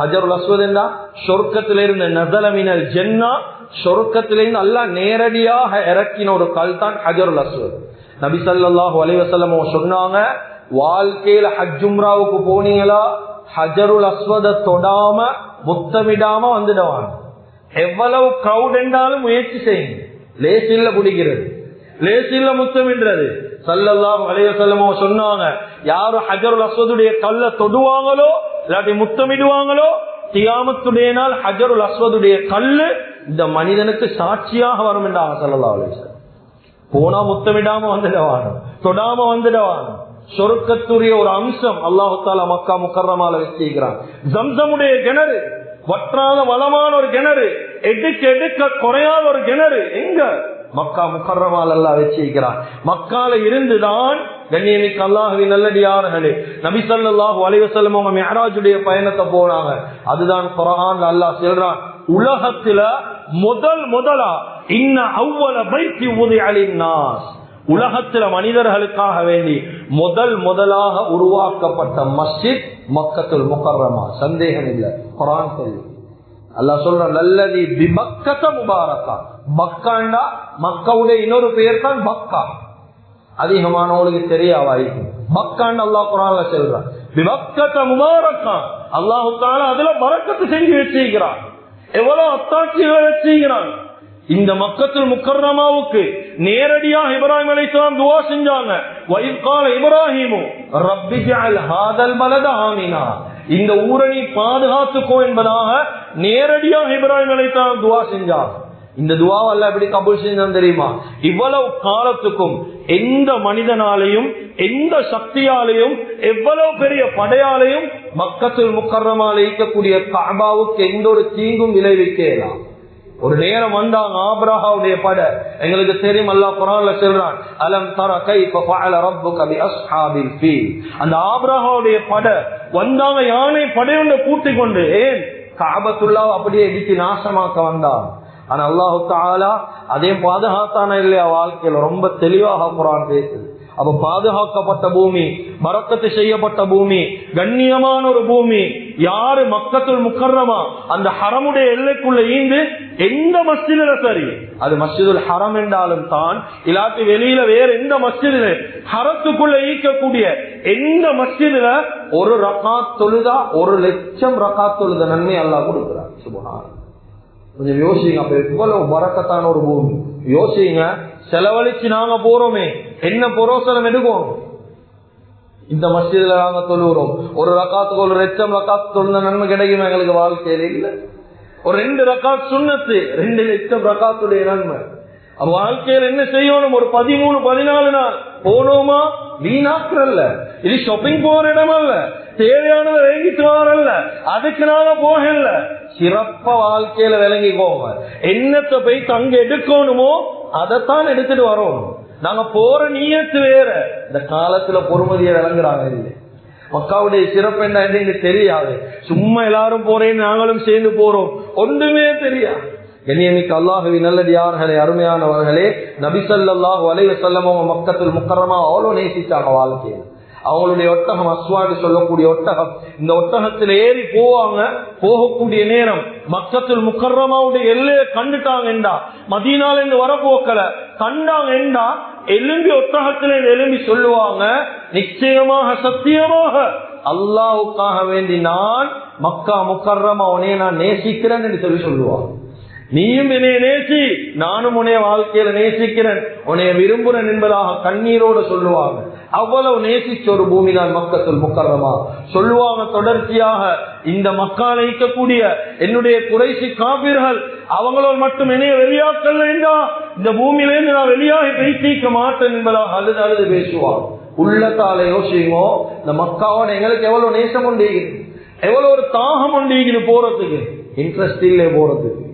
ஹஜருல் அஸ்வத் என்றா சொர்க்கத்திலிருந்து நஸலமினல் ஜன்னா, சொர்க்கத்திலிருந்து அல்லாஹ் நேரடியாக இறக்கின ஒரு கல் தான் ஹஜருல் அஸ்வத். நபி ஸல்லல்லாஹு அலைஹி வஸல்லம் சொன்னாங்க, வாழ்க்கையில ஹஜ் உம்ராவுக்கு போனீங்களா, ஹஜருல் அஸ்வத தொடாம முத்தமிடாம வந்துடுவாங்க. எவ்வளவு கிரௌட் என்றாலும் முயற்சி செய்யுங்க. லேசில்ல பிடிக்கிறது, லேசில்ல முத்தமிடுறது. ஸல்லல்லாஹு அலைஹி வஸல்லம் சொன்னாங்க, யாரு ஹஜருல் அஸ்வதுடைய கல்ல தொடுவாங்களோ, இல்லாட்டி முத்தமிடுவாங்களோ, கியாமத்துடைய நாள் ஹஜருல் அஸ்வதுடைய கல்லு இந்த மனிதனுக்கு சாட்சியாக வரும் என்றாங்க ஸல்லல்லாஹு அலைஹி வஸல்லம். போனா முத்தமிடாம வந்துடவானோ, தொடாம வந்துடவானோ. சொர்க்கத்துடைய ஒரு அம்சம் அல்லாஹு தஆலா மக்கா முக்கர்ரமால வச்சிருக்கிறான். ஜம்சமுடைய கிணறு, வற்றாத வளமான ஒரு கிணறு, எடுக்க எடுக்க குறையாத ஒரு கிணறு எங்க மக்கா முக்கர்ரமால அல்லாஹ் வச்சிருக்கிறான். மக்கால இருந்துதான் கண்ணியமிக்க அல்லாஹ்வின் நல்லடியார்களே நபி ஸல்லல்லாஹு அலைஹி வஸல்லம் அவங்க மிஅராஜுடைய பயணத்தை போனாங்க. அதுதான் குர்ஆன்ல அல்லாஹ் சொல்றான், உலகத்துல முதலா இன்ன அவ்வல பைத்தி உதிஅ லின்னாஸ், உலகத்துல மனிதர்களுக்காக வேண்டி முதலாக உருவாக்கப்பட்ட மஸ்ஜித் மக்கத்துல் முகர்ரமா. சந்தேகம் இல்லை, குர்ஆன் சொல்லு. அல்லாஹ் சொல்ற நல்லதி பிமக்கத முபாரக்கா. மக்காண்டா மக்காவுடைய இன்னொரு பெயர் தான் மக்கா. அதிகமானவங்களுக்கு தெரியாவாய்க்கு மக்கான்னு அல்லாஹ் குர்ஆன்ல சொல்றான். பிமக்கத முபாரக்கா, அல்லாஹ் தஆலா அதுல பரக்கத்து செஞ்சு வச்சிருக்கிறான். எவ்வளவு அத்தாட்சிகளை வச்சிருக்கிறான். இந்த மக்கத்துல் முக்கர்ரமாவுக்கு நேரடியாக இப்ராஹிம் அலைஹிஸ்ஸலாம் துஆ செஞ்சாங்க. வஇத் கால இப்ராஹீமு ரப்பி ஜஅல் ஹாதல் பலத ஆமினா, இந்த ஊரை நீ பாதுகாத்துக்கோ என்பதாக நேரடியாக இப்ராஹிம் அலைஹிஸ்ஸலாம் துஆ செஞ்சாங்க. இந்த துஆவை அல்லாஹ் எப்படி கபூல் செஞ்சான் தெரியுமா? இவ்வளவு காலத்துக்கும் எந்த மனிதனாலையும் எந்த சக்தியாலையும் எவ்வளவு பெரிய படையாலையும் மக்கத்துல் முக்கர்ரமால இருக்கக்கூடிய கஅபாவுக்கு எந்த ஒரு தீங்கும் விளைவிக்கலாம். ஒரு நேரம் வந்தாங்க ஆபிரகாவுடைய படை, எங்களுக்கு தெரியும் அல்லாஹ் குர்ஆன்ல சொல்றான், அலம் தர கைஃப ஃபஅல ரப்புக பி அஸ்ஹாபில் ஃபீல். அந்த ஆபிரகாவுடைய படை வந்தாங்க, யானை படையோட கூட்டி கொண்டு. ஏன் கஅபத்துல்லாஹ் அப்படியே இடிச்சு நாசமாக்க வந்தாங்க. ஆனா அல்லாஹ் தஆலா அதே பாதுகாத்தான இல்லையா வாழ்க்கையில ரொம்ப தெளிவாக குர்ஆன் பேசுது. அப்ப பாதுகாக்கப்பட்ட பூமி, பரக்கத்து செய்யப்பட்ட பூமி, கண்ணியமான ஒரு பூமி. யாரு மக்கத்துல் முக்கர்ரமா அந்த ஹரமுடைய எல்லைக்குள்ள ஈந்து எந்த மஸ்ஜிதுல சரி, அது மஸ்ஜிதுல் ஹரம் என்றாலும் தான், இல்லாட்டி வெளியில வேற எந்த மஸ்ஜிதுல ஹரத்துக்குள்ள ஈக்கக்கூடிய எந்த மஸ்ஜிதுல ஒரு ரகாத் தொழுதா 1,00,000 ரகாத் தொழுத நன்மை அல்லாஹ் கொடுக்கிறார். சுப்ஹானல்லாஹ். கொஞ்சம் யோசிங்க, அப்ப எவ்வளவு பரக்கத்தான ஒரு பூமி. யோசிங்க, செலவழிச்சு நாங்க போறோமே, என்ன புரோசனம் எடுக்கும்? இந்த மஸ்ஜிதுல நாங்க தொழுகிறோம், ஒரு ரக்காத்துக்கு 1,00,000 ரக்காத்து தொழுந்த நன்மை கிடைக்கும் எங்களுக்கு வாழ்க்கையில இல்ல. ஒரு 2 ரக்காத் சுன்னத்து 2,00,000 ரக்காத்துடைய நன்மை. வாழ்க்கையில என்ன செய்யணும்? ஒரு 13-14 நாள் போனோமா, வீணாக்குறல்ல, இது ஷாப்பிங் போற இடம் அல்ல, தேவையானதை வாங்கிட்டு வரல, அதுக்கு நாங்க போகல. சிறப்பா வாழ்க்கையில விளங்கிக்கோங்க. என்னத்தை போய் அங்க எடுக்கணுமோ அதைத்தான் எடுத்துட்டு வரோம். நாங்க போற நியத்து வேற. இந்த காலத்துல பொறுமதியை விளங்குறாங்க இல்லை. மக்காவுடைய சிறப்பு என்ன தெரியாது. சும்மா எல்லாரும் போறேன்னு நாங்களும் சேர்ந்து போறோம், ஒன்றுமே தெரியாது. கண்ணியமிக்க அல்லாஹ்வின் நல்லடியார்களே, அருமையானவர்களே, நபி ஸல்லல்லாஹு அலைஹி வஸல்லம் மக்கத்துல் முக்கர்ரமா அவ்வளவு நேசிச்சாங்க வாழ்க்கையில. அவங்களுடைய ஒட்டகம் அஸ்வாடு சொல்லக்கூடிய ஒட்டகம், இந்த ஒட்டகத்தில் ஏறி போவாங்க. போகக்கூடிய நேரம் மக்கத்துல் முக்கர்ரமாவுடைய எல்லையை கண்டுட்டாங்கண்டா, மதீனால இருந்து வரப்போக்கல கண்டாங்கண்டா, எலும்பி ஒட்டகத்தில எலும்பி சொல்லுவாங்க, நிச்சயமாக சத்தியமாக அல்லாஹ்வுக்காக வேண்டி நான் மக்கா முக்கர்ரமா உன்னை நான் நேசிக்கிறேன் என்று சொல்லி சொல்லுவாங்க. நீயும் என்னைய நேசி, நானும் உன்னைய வாழ்க்கையில நேசிக்கிறேன், உன்னைய விரும்புறேன் என்பதாக கண்ணீரோடு சொல்லுவாங்க. அவ்வளவு நேசிச்ச ஒரு பூமி தான் மக்கத்துல் முக்கர்ரமா. சொல்லுவாங்க தொடர்ச்சியாக, இந்த மக்கால இருக்கக்கூடிய என்னுடைய குறைசி காபிர்கள் அவங்களோட மட்டும் என்னைய வெளியாக்கல் வேண்டாம், இந்த பூமியிலேருந்து நான் வெளியாகி பேசிக்க மாட்டேன் என்பதாக அழுது அழுது பேசுவாங்க. உள்ளத்தால யோசிங்கோ, இந்த மக்காவோட எங்களுக்கு எவ்வளவு நேசம் உண்டிக்குது, எவ்வளவு ஒரு தாகம் உண்டிக்குது, போறதுக்கு இன்ட்ரெஸ்ட் இல்லை, போறதுக்கு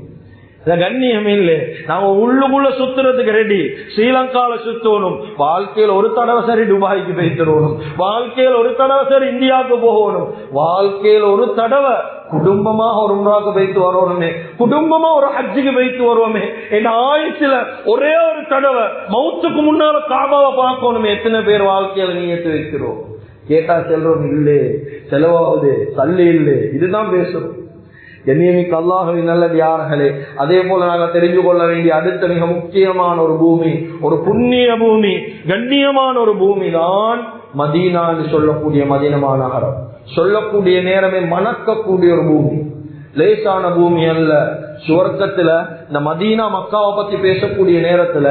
கண்ணியம் இல்லை. நாம உள்ளுக்குள்ள சுத்துறதுக்கு ரெடி. ஸ்ரீலங்கால சுத்தணும், வாழ்க்கையில் ஒரு தடவை சரி துபாய்க்கு போய்த்தரணும், வாழ்க்கையில் ஒரு தடவை சரி இந்தியாவுக்கு போகணும், வாழ்க்கையில் ஒரு தடவை குடும்பமாக ஒரு உம்ராக்கு போய்த்து வரணுமே, குடும்பமா ஒரு ஹஜ்ஜுக்கு போய்த்து வருவோமே, என் ஆயுசுல ஒரே ஒரு தடவை மௌத்துக்கு முன்னால காபாவை பார்க்கணுமே. எத்தனை பேர் வாழ்க்கையில நீ ஏற்று வைக்கிறோம்? கேட்டா செல்றோம் இல்லை, செலவாகுது, தள்ளி இல்லை, இதுதான் பேசுறோம். கண்ணியமிக்க அல்லாஹ்வின் நல்லடியார்களே, அதே போல நாங்கள் தெரிஞ்சு கொள்ள வேண்டிய அடுத்த மிக முக்கியமான ஒரு பூமி, ஒரு புண்ணிய பூமி, கண்ணியமான ஒரு பூமி தான் மதீனா என்று சொல்லக்கூடிய மதீனமா நகரம். சொல்லக்கூடிய நேரமே மணக்கக்கூடிய ஒரு பூமி, லேசான பூமி அல்ல. சுவர்க்கத்துல இந்த மதீனா மக்காவை பத்தி பேசக்கூடிய நேரத்துல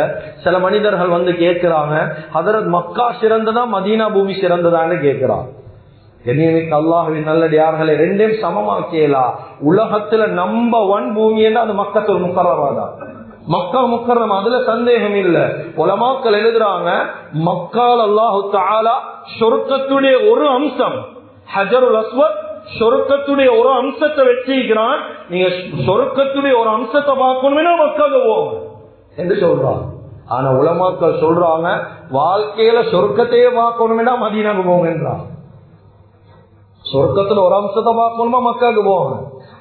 சில மனிதர்கள் வந்து கேட்கிறாங்க, ஹதரத் மக்கா சிறந்ததா மதீனா பூமி சிறந்ததான்னு கேட்கிறாங்க. கண்ணியமிக்க அல்லாஹ்வின் நல்லடியார்களே, ரெண்டையும் சமமாக்கியலா. உலகத்துல நம்பர் 1 பூமி என்றா அது மக்கத்துல் முக்கர்ரமா தான். மக்கா முக்கர்ரம், அதுல சந்தேகம் இல்ல. உலமாக்கள் எழுதுறாங்க, மக்கால் அல்லாஹு தஆலா சொர்க்கத்துடைய ஒரு அம்சம் ஹஜருல் அஸ்வத், சொர்க்கத்துடைய ஒரு அம்சத்தை வச்சிருக்கிறான். நீங்க சொர்க்கத்துடைய ஒரு அம்சத்தை பார்க்கணும்னா மக்காவுக்கு போங்க என்று சொல்றாங்க. ஆனா உலமாக்கள் சொல்றாங்க, வாழ்க்கையில சொர்க்கத்தையே பார்க்கணும்னா மதீனாவுக்கு போங்கன்றாங்க. சொர்க்கத்துல ஒரு அம்சத்தை பார்க்கணுமா மக்காவுக்கு போங்க,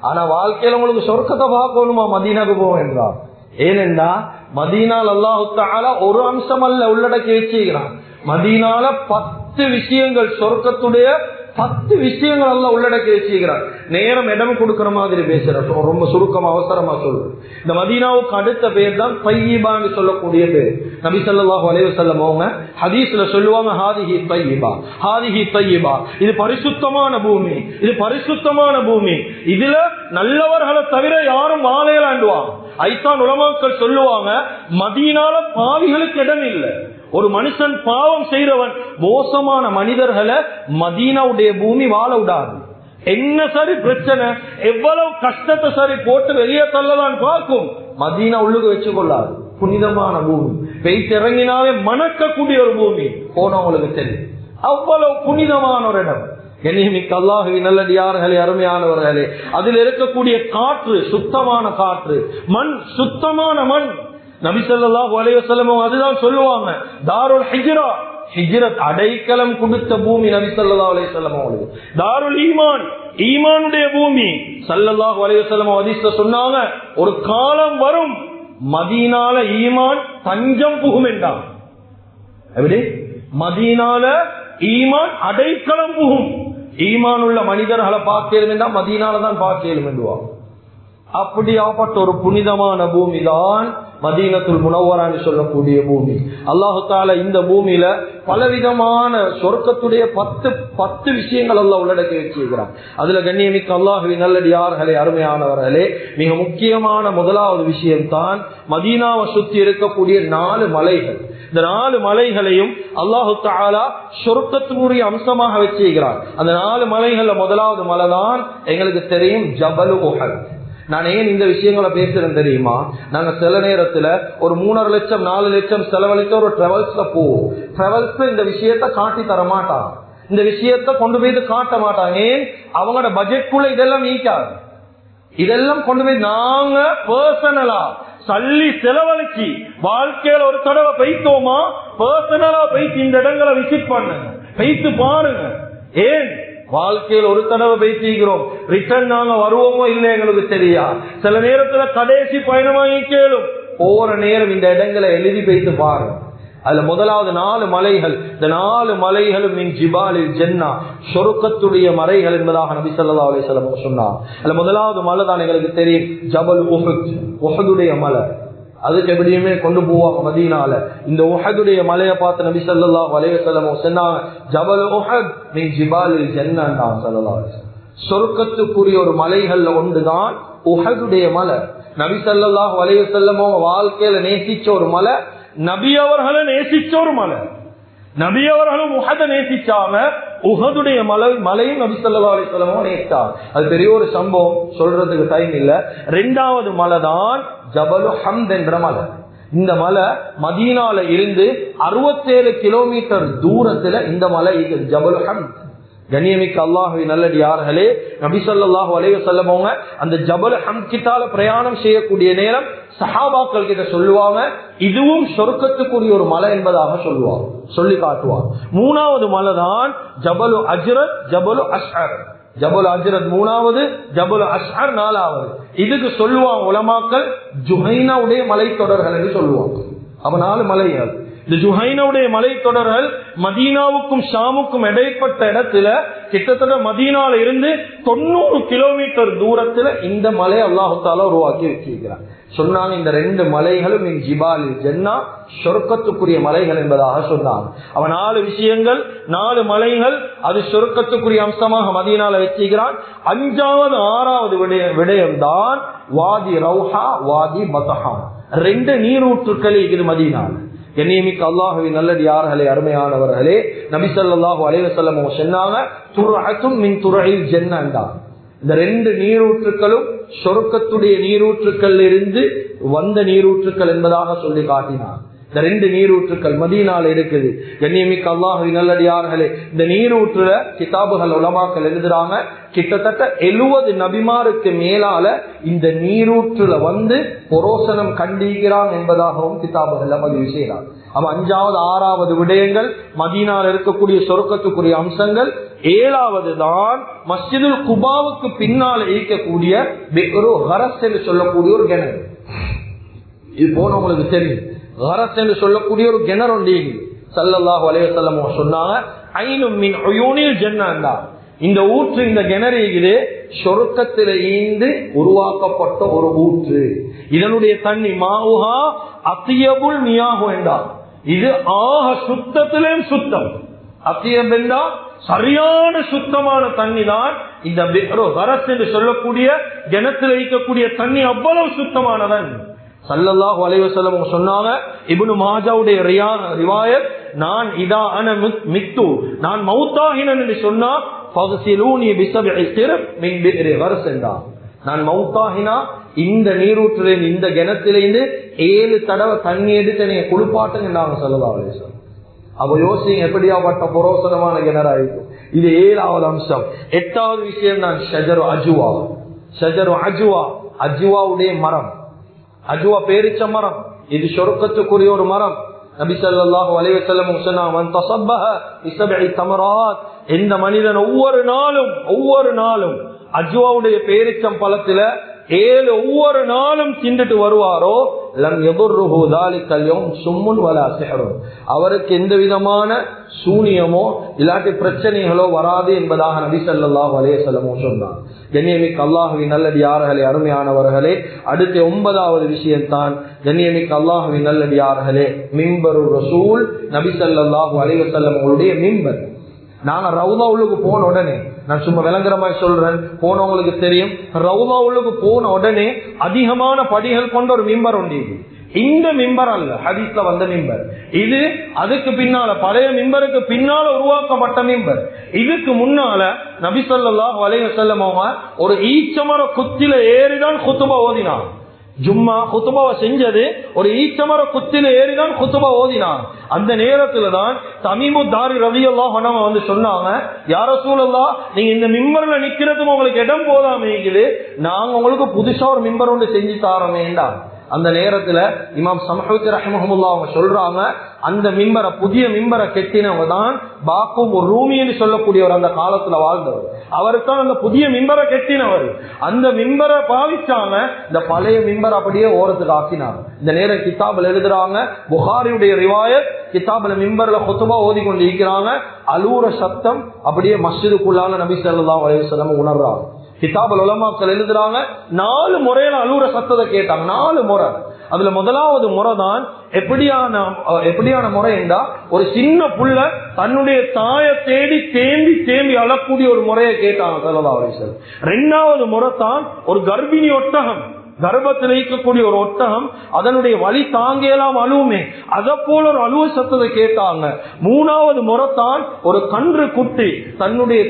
ஆனா வாழ்க்கையில உங்களுக்கு சொர்க்கத்தை பார்க்கணுமா மதீனாவுக்கு போங்கன்றாங்க. ஏனென்றா மதீனால அல்லாஹு தஆலா ஒரு அம்சம் அல்ல உள்ளடக்கி வச்சுக்கிறான். மதீனால 10 விஷயங்கள், சொர்க்கத்துடைய 10 விஷயங்கள் எல்லாம் உள்ளடக்கி வச்சுக்கிறான். நேரம் இடம் கொடுக்கிற மாதிரி பேசுறேன், ரொம்ப சுருக்கமா அவசரமா சொல்றேன். இந்த மதீனாவுக்கு அடுத்த பேர் தான் தையிபான்னு சொல்லக்கூடிய பேர். நபி ஸல்லல்லாஹு அலைஹி வஸல்லம் அவங்க ஹதீஸ்ல சொல்லுவாங்க, ஹாதிஹி தையிபா, ஹாதிஹி தையிபா, இது பரிசுத்தமான பூமி, இது பரிசுத்தமான பூமி, இதுல நல்லவர்களை தவிர யாரும் வாழையிலாண்டுவாங்க. ஐத்தான் உலமாக்கள் சொல்லுவாங்க, மதீனால பாவிகளுக்கு இடம் இல்லை. ஒரு மனுஷன் பாவம் செய்யறவன், மோசமான மனிதர்களை மதீனாவுடைய பூமி வாழ விடாது. என்ன சரி பிரச்சனை, எவ்வளவு கஷ்டத்தை சரி போட்டு வெளியே தள்ளதான் பார்க்கும், மதீனா உள்ளுக்கு வச்சு கொள்ளாது. புனிதமான பூமி, வெயிட் இறங்கினாவே மணக்கக்கூடிய ஒரு பூமி, போனவங்களுக்கு தெரியும் அவ்வளவு புனிதமான ஒரு இடம். கண்ணியமிக்க அல்லாஹ்வின் நல்லடியார்களே, அருமையானவர்களே, அதில் இருக்கக்கூடிய காற்று சுத்தமான காற்று, மண் சுத்தமான மண். நபி ஸல்லல்லாஹு அலைஹி வஸல்லம் அதுதான் சொல்லுவாங்க, தாருல் ஹிஜ்ரா, ஹிஜ்ரத் அடைக்கலம் கொடுத்த பூமி நபி ஸல்லல்லாஹு அலைஹி வஸல்லம் அவங்களுக்கு. தாருல் ஈமான், ஈமானுடைய பூமி. ஸல்லல்லாஹு அலைஹி வஸல்லம் ஹதீஸ்ல சொன்னாங்க, ஒரு காலம் வரும் மதீனால ஈமான் தஞ்சம் புகும் என்றாங்க. எப்படி? மதீனால ஈமான் அடைக்கலம் புகும். ஈமான் உள்ள மனிதர்களை பார்க்கலும் என்றா மதீனால தான் பார்க்கலும் என்றுவாங்க. அப்படியாப்பட்ட ஒரு புனிதமான பூமி தான் மதீனத்துல் முனவ்வரான்னு சொல்லக்கூடிய பூமி. அல்லாஹு தஆலா இந்த பூமியில பலவிதமான சொர்க்கத்துடைய 10 விஷயங்கள் எல்லாம் உள்ளடக்கி வச்சிருக்கிறான். அதுல கண்ணியமிக்க அல்லாஹ்வின் நல்லடியார்களே, அருமையானவர்களே, மிக முக்கியமான முதலாவது விஷயம் தான் மதீனாவை சுத்தி இருக்கக்கூடிய 4 மலைகள். இந்த 4 மலைகளையும் அல்லாஹு தஆலா சொர்க்கத்தினுடைய அம்சமாக வச்சிருக்கிறான். அந்த 4 மலைகள்ல முதலாவது மலை தான் எங்களுக்கு தெரியும், ஜபல் உஹத். நான் ஏன் இந்த விஷயங்களை பேசுறேன் தெரியுமா? நாங்க சில நேரத்துல ஒரு 3.5 லட்சம் 4 லட்சம் செலவழிக்க ஒரு டிராவல்ஸ்ல போவோம். டிராவல்ஸ்ல இந்த விஷயத்த காட்டி தர மாட்டாங்க, இந்த விஷயத்த கொண்டு போய் காட்ட மாட்டாங்க. ஏன்? அவங்களோட பட்ஜெட்குள்ள இதெல்லாம் நீக்காது. இதெல்லாம் கொண்டு போய் நாங்க பர்சனலா சல்லி செலவழிச்சு வாழ்க்கையில ஒரு தடவை போய்த்தோமா, பர்சனலா போயிட்டு இந்த இடங்களை விசிட் பண்ணுங்க, போயிட்டு பாருங்க. ஏன்? வாழ்க்கையில் ஒரு தடவை பேசிக்கிறோம், ரிட்டர்ன் நாங்க வருவோமோ இல்லை எங்களுக்கு தெரியா. சில நேரத்துல கடைசி பயணமாகி கேளும், போற நேரம் இந்த இடங்களை எழுதி வைத்து பாருங்க. அதுல முதலாவது 4 மலைகள், இந்த 4 மலைகளும் மின் ஜிபாலில் ஜன்னா, சொர்க்கத்துடைய மலைகள் என்பதாக நபி ஸல்லல்லாஹு அலைஹி வஸல்லம் சொன்னார். அதுல முதலாவது மலை தான் எங்களுக்கு தெரியும், ஜபல் உஹத், உஹதுடைய மலை. அதுக்கு எப்படியுமே கொண்டு போவாங்க மதீனால. இந்த உஹதுடைய மலையை பார்த்து நபி ஸல்லல்லாஹு அலைஹி வஸல்லம் சொன்னாங்க, ஜபல் உஹத் மின் ஜிபாலில் ஜன்னா, ஸல்லல்லாஹு அலைஹி வஸல்லம் சொர்க்கத்துக்குரிய ஒரு மலைகள்ல ஒன்றுதான் உஹதுடைய மலை. நபி ஸல்லல்லாஹு அலைஹி வஸல்லம் வாழ்க்கையில நேசிச்ச ஒரு மலை, நபி அவர்களை நேசிச்ச ஒரு மலை. நபி அவர்களும் உஹத நேசிச்சாங்க, உஹதுடைய மலையும் நபி ஸல்லல்லாஹு அலைஹி வஸல்லம் நேசிச்சாங்க. அது பெரிய ஒரு சம்பவம், சொல்றதுக்கு டைம் இல்ல. 2வது மலை தான் ஜபல் ஹம்த் என்ற மலை. இந்த மலை மதீனால இருந்து 67 கிலோமீட்டர் தூரத்துல இந்த மலை ஜபல் ஹம்த். கண்ணியமிக்க அல்லாஹ்வின் நல்லடியார்களே, நபி ஸல்லல்லாஹு அலைஹி வஸல்லம் அந்த ஜபல் ஹம்த் கிட்டால பிரயாணம் செய்யக்கூடிய நேரம் சஹாபாக்கள் கிட்ட சொல்லுவாங்க, இதுவும் சொர்க்கத்துக்குரிய ஒரு மலை என்பதாக சொல்லுவாங்க, சொல்லி காட்டுவாங்க. 3வது மலை தான் ஜபல் அஜ்ரத், ஜபல் அஷ்அர். ஜபல் அஜ்ரத் 3வது, ஜபல் அஷ்அர் 4வது. இதுக்கு சொல்லுவாங்க உலமாக்கள் ஜுஹைனாவுடைய மலைத்தொடர்கள் என்று சொல்லுவாங்க. அப்ப 4 மலைகள். இந்த ஜுஹைனாவுடைய மலைத்தொடர்கள் மதீனாவுக்கும் ஷாமுக்கும் இடைப்பட்ட இடத்துல, கிட்டத்தட்ட மதீனால இருந்து 90 கிலோமீட்டர் தூரத்துல இந்த மலை அல்லாஹு தஆலா உருவாக்கி வச்சிருக்கிறார். சொன்னாங்க, இந்த 2 மலைகளும் மின் ஜிபாலில் ஜன்னா, சொர்க்கத்துக்குரிய மலைகள் என்பதாக சொன்னாங்க. அவ 4 விஷயங்கள், 4 மலைகள், அது சொர்க்கத்துக்குரிய அம்சமாக மதீனால வச்சிருக்கிறான். 5வது 6வது விடயம் தான் வாதி ரௌஹா, வாதி பத்ஹா. 2 நீரூற்றுக்கள் இருக்குது மதீனால. கண்ணியமிக்க அல்லாஹ்வின் நல்லடியார்களே, அருமையானவர்களே, நபி ஸல்லல்லாஹு அலைஹி வஸல்லம் சொன்னாங்க, துர்அத்தும் மின் துர்இல் ஜன்னah. இந்த ரெண்டு நீரூற்றுக்களும் சொர்க்கத்துடைய நீரூற்றுக்கள் இருந்து வந்த நீரூற்றுக்கள் என்பதாக சொல்லி காட்டினார். இந்த ரெண்டு நீரூற்றுக்கள் மதீனால இருக்குது. கண்ணியமிக்க அல்லாஹ்வின் நல்லடியார்களே, இந்த நீரூற்றுல கிதாபுகள் உலமாக்கள் எழுதுறாங்க, கிட்டத்தட்ட 70 நபிமாருக்கு மேலால இந்த நீரூற்றுல வந்து புரோசனம் கண்டிக்கிறான் என்பதாகவும் கிதாபுகள்ல பதிவு செய்யறாங்க. அப்ப 5வது 6வது விடயங்கள் மதீனால இருக்கக்கூடிய சொர்க்கத்துக்குரிய அம்சங்கள். 7வது தான் மஸ்ஜிதுல் குபாவுக்கு பின்னால் இருக்கக்கூடிய பிக்ரு ஹரஸ் என்று சொல்லக்கூடிய ஒரு கிணறு. இது போன உங்களுக்கு தெரியும், ஹரஸ் என்று சொல்லக்கூடிய ஒரு கிணறு உண்டு. ஸல்லல்லாஹு அலைஹி வஸல்லம் சொன்னாங்க, ஐனும் மின் உயூனில் ஜன்னah. இந்த ஊற்று, இந்த கிணறு இது சொர்க்கத்தில இருந்து உருவாக்கப்பட்ட ஒரு ஊற்று. இதனுடைய தண்ணி மாவுஹா அத்தியபுல் மியாஹு என்றார். இது ஆக சுத்தத்திலே சுத்தம். அத்தியப் என்றா சரியான சுத்தமான தண்ணி தான் இந்த பிக்ரு ஹரஸ் என்று சொல்லக்கூடிய கிணத்துல இருக்கக்கூடிய தண்ணி அவ்வளவு சுத்தமானதன். ஸல்லல்லாஹு அலைஹி வஸல்லம் சொன்னாங்க, இப்னு மாஜாவுடைய ரிவாயத், நான் இதா அன மித்து, நான் மௌத்தாகினேன் என்று சொன்னா ஃபக்ஸிலூனி பிஸப்இ ஸிர்ப் மின் பிக்ரி ஹரஸ் என்றா. நான் மௌத்தாகினா இந்த நீரூற்றிலிருந்து, இந்த கிணத்திலிருந்து 7 தடவை தண்ணி எடுத்து என்னைய குளிப்பாட்டுங்கன்னாங்க ஸல்லல்லாஹு அலைஹி வஸல்லம். அப்ப யோசிங்க எப்படியாப்பட்ட புரோசனமான கிணறாயிருக்கும். இது 7வது அம்சம். 8வது விஷயம் தான் ஷஜரு அஜுவா. ஷஜரு அஜுவா, அஜுவாவுடைய மரம். அஜுவா பேரிச்ச மரம், இது சொர்க்கத்துக்குரிய ஒரு மரம். நபி ஸல்லல்லாஹு அலைஹி வஸல்லம் சொன்னாங்க, மன் தஸப்பஹ பிஸப்இ தமராத், இந்த மனிதன் ஒவ்வொரு நாளும் அஜுவாவுடைய பேரிச்சம் பழத்துல 7 ஒவ்வொரு நாளும் தின்னுட்டு வருவாரோ, லம் யதுர்ருஹு ذلكல் யௌம் சும்முன் வலா சிஹ்ருன், அவருக்கு எந்த விதமான சூனியமோ இல்லாட்டி பிரச்சனைகளோ வராது என்பதாக நபி ஸல்லல்லாஹு அலைஹி வஸல்லம் சொன்னார். கண்ணியமிக்க அல்லாஹ்வின் நல்லடியார்களே, அருமையானவர்களே, அடுத்த 9வது விஷயம் தான் கண்ணியமிக்க அல்லாஹ்வின் நல்லடியார்களே, மிம்பரு ரசூல், நபி ஸல்லல்லாஹு அலைஹி வஸல்லம் உங்களுடைய மிம்பர். நாங்க ரவுதா உள்ளுக்கு போன உடனே, நான் சும்மா விளங்குற மாதிரி சொல்றேன், போனவங்களுக்கு தெரியும், ரவுதா உள்ளுக்கு போன உடனே அதிகமான படிகள் கொண்ட ஒரு மிம்பர் உண்டு. இந்த மிம்பர் அல்ல ஹதீஸ்ல வந்த மிம்பர், இது அதுக்கு பின்னால பழைய மிம்பருக்கு பின்னால உருவாக்கப்பட்ட மிம்பர். இதுக்கு முன்னால நபி ஸல்லல்லாஹு அலைஹி வஸல்லம் ஒரு ஈச்சமர குத்தில ஏறிதான் குத்துபா ஓதினான். ஜும்மா குத்துபாவை செஞ்சது ஒரு ஈச்சமர குத்தில ஏறிதான் குத்துபா ஓதினான். அந்த நேரத்துல தான் தமீமு தாரி ரலியல்லாஹு அன்ஹு வந்து சொன்னாங்க, யா ரசூலல்லாஹ், நீங்க இந்த மிம்பர்ல நிக்கிறதுக்கு உங்களுக்கு இடம் போதாம இருக்குது, நாங்க உங்களுக்கு புதுசா ஒரு மிம்பர் ஒன்று செஞ்சு தாரோமேண்டா. அந்த நேரத்துல இமாம் சமஹூத்தி ரஹ்மஹுல்லாஹ் அவங்க சொல்றாங்க, அந்த மிம்பரை, புதிய மிம்பரை கெட்டினவங்க தான் பாக்கும் ஒரு ரூமின்னு சொல்லக்கூடியவர், அந்த காலத்துல வாழ்ந்தவர். அவருத்தான் அந்த புதிய மிம்பரை கெட்டினவர். அந்த மிம்பரை பாவிச்சாங்க, இந்த பழைய மிம்பர் அப்படியே ஓரத்துக்கு ஆக்கினார். இந்த நேரம் கிதாபில் எழுதுறாங்க, புகாரியுடைய ரிவாயத், கிதாபில் மிம்பர்ல குத்துபா ஓதி கொண்டு இருக்கிறாங்க, அலூர சத்தம் அப்படியே மஸ்ஜிதுக்குள்ளான நபி ஸல்லல்லாஹு அலைஹி வஸல்லம் உணர்றாங்க. கிதாபுல் உலமாக்கள் எழுதுறாங்க, 4 முறையில அலூர சத்தத்தை கேட்டாங்க. 4 முறை. அதுல முதலாவது முறை தான் எப்படியான முறை என்றா, ஒரு சின்ன புள்ள தன்னுடைய தாயை தேடி தேம்பி அழக்கூடிய ஒரு முறையை கேட்டாங்க ஸல்லல்லாஹு அலைஹி வஸல்லம். 2வது முறை தான் ஒரு கர்ப்பிணி ஒட்டகம், கர்ப்பத்தில் இருக்கக்கூடிய ஒரு ஒட்டகம் அதனுடைய வலி தாங்கலாம் அழுவுமே, அதை போல ஒரு அழுவ சத்தத்தை கேட்டாங்க. 3வது முறைத்தான் ஒரு கன்று குட்டி தன்னுடைய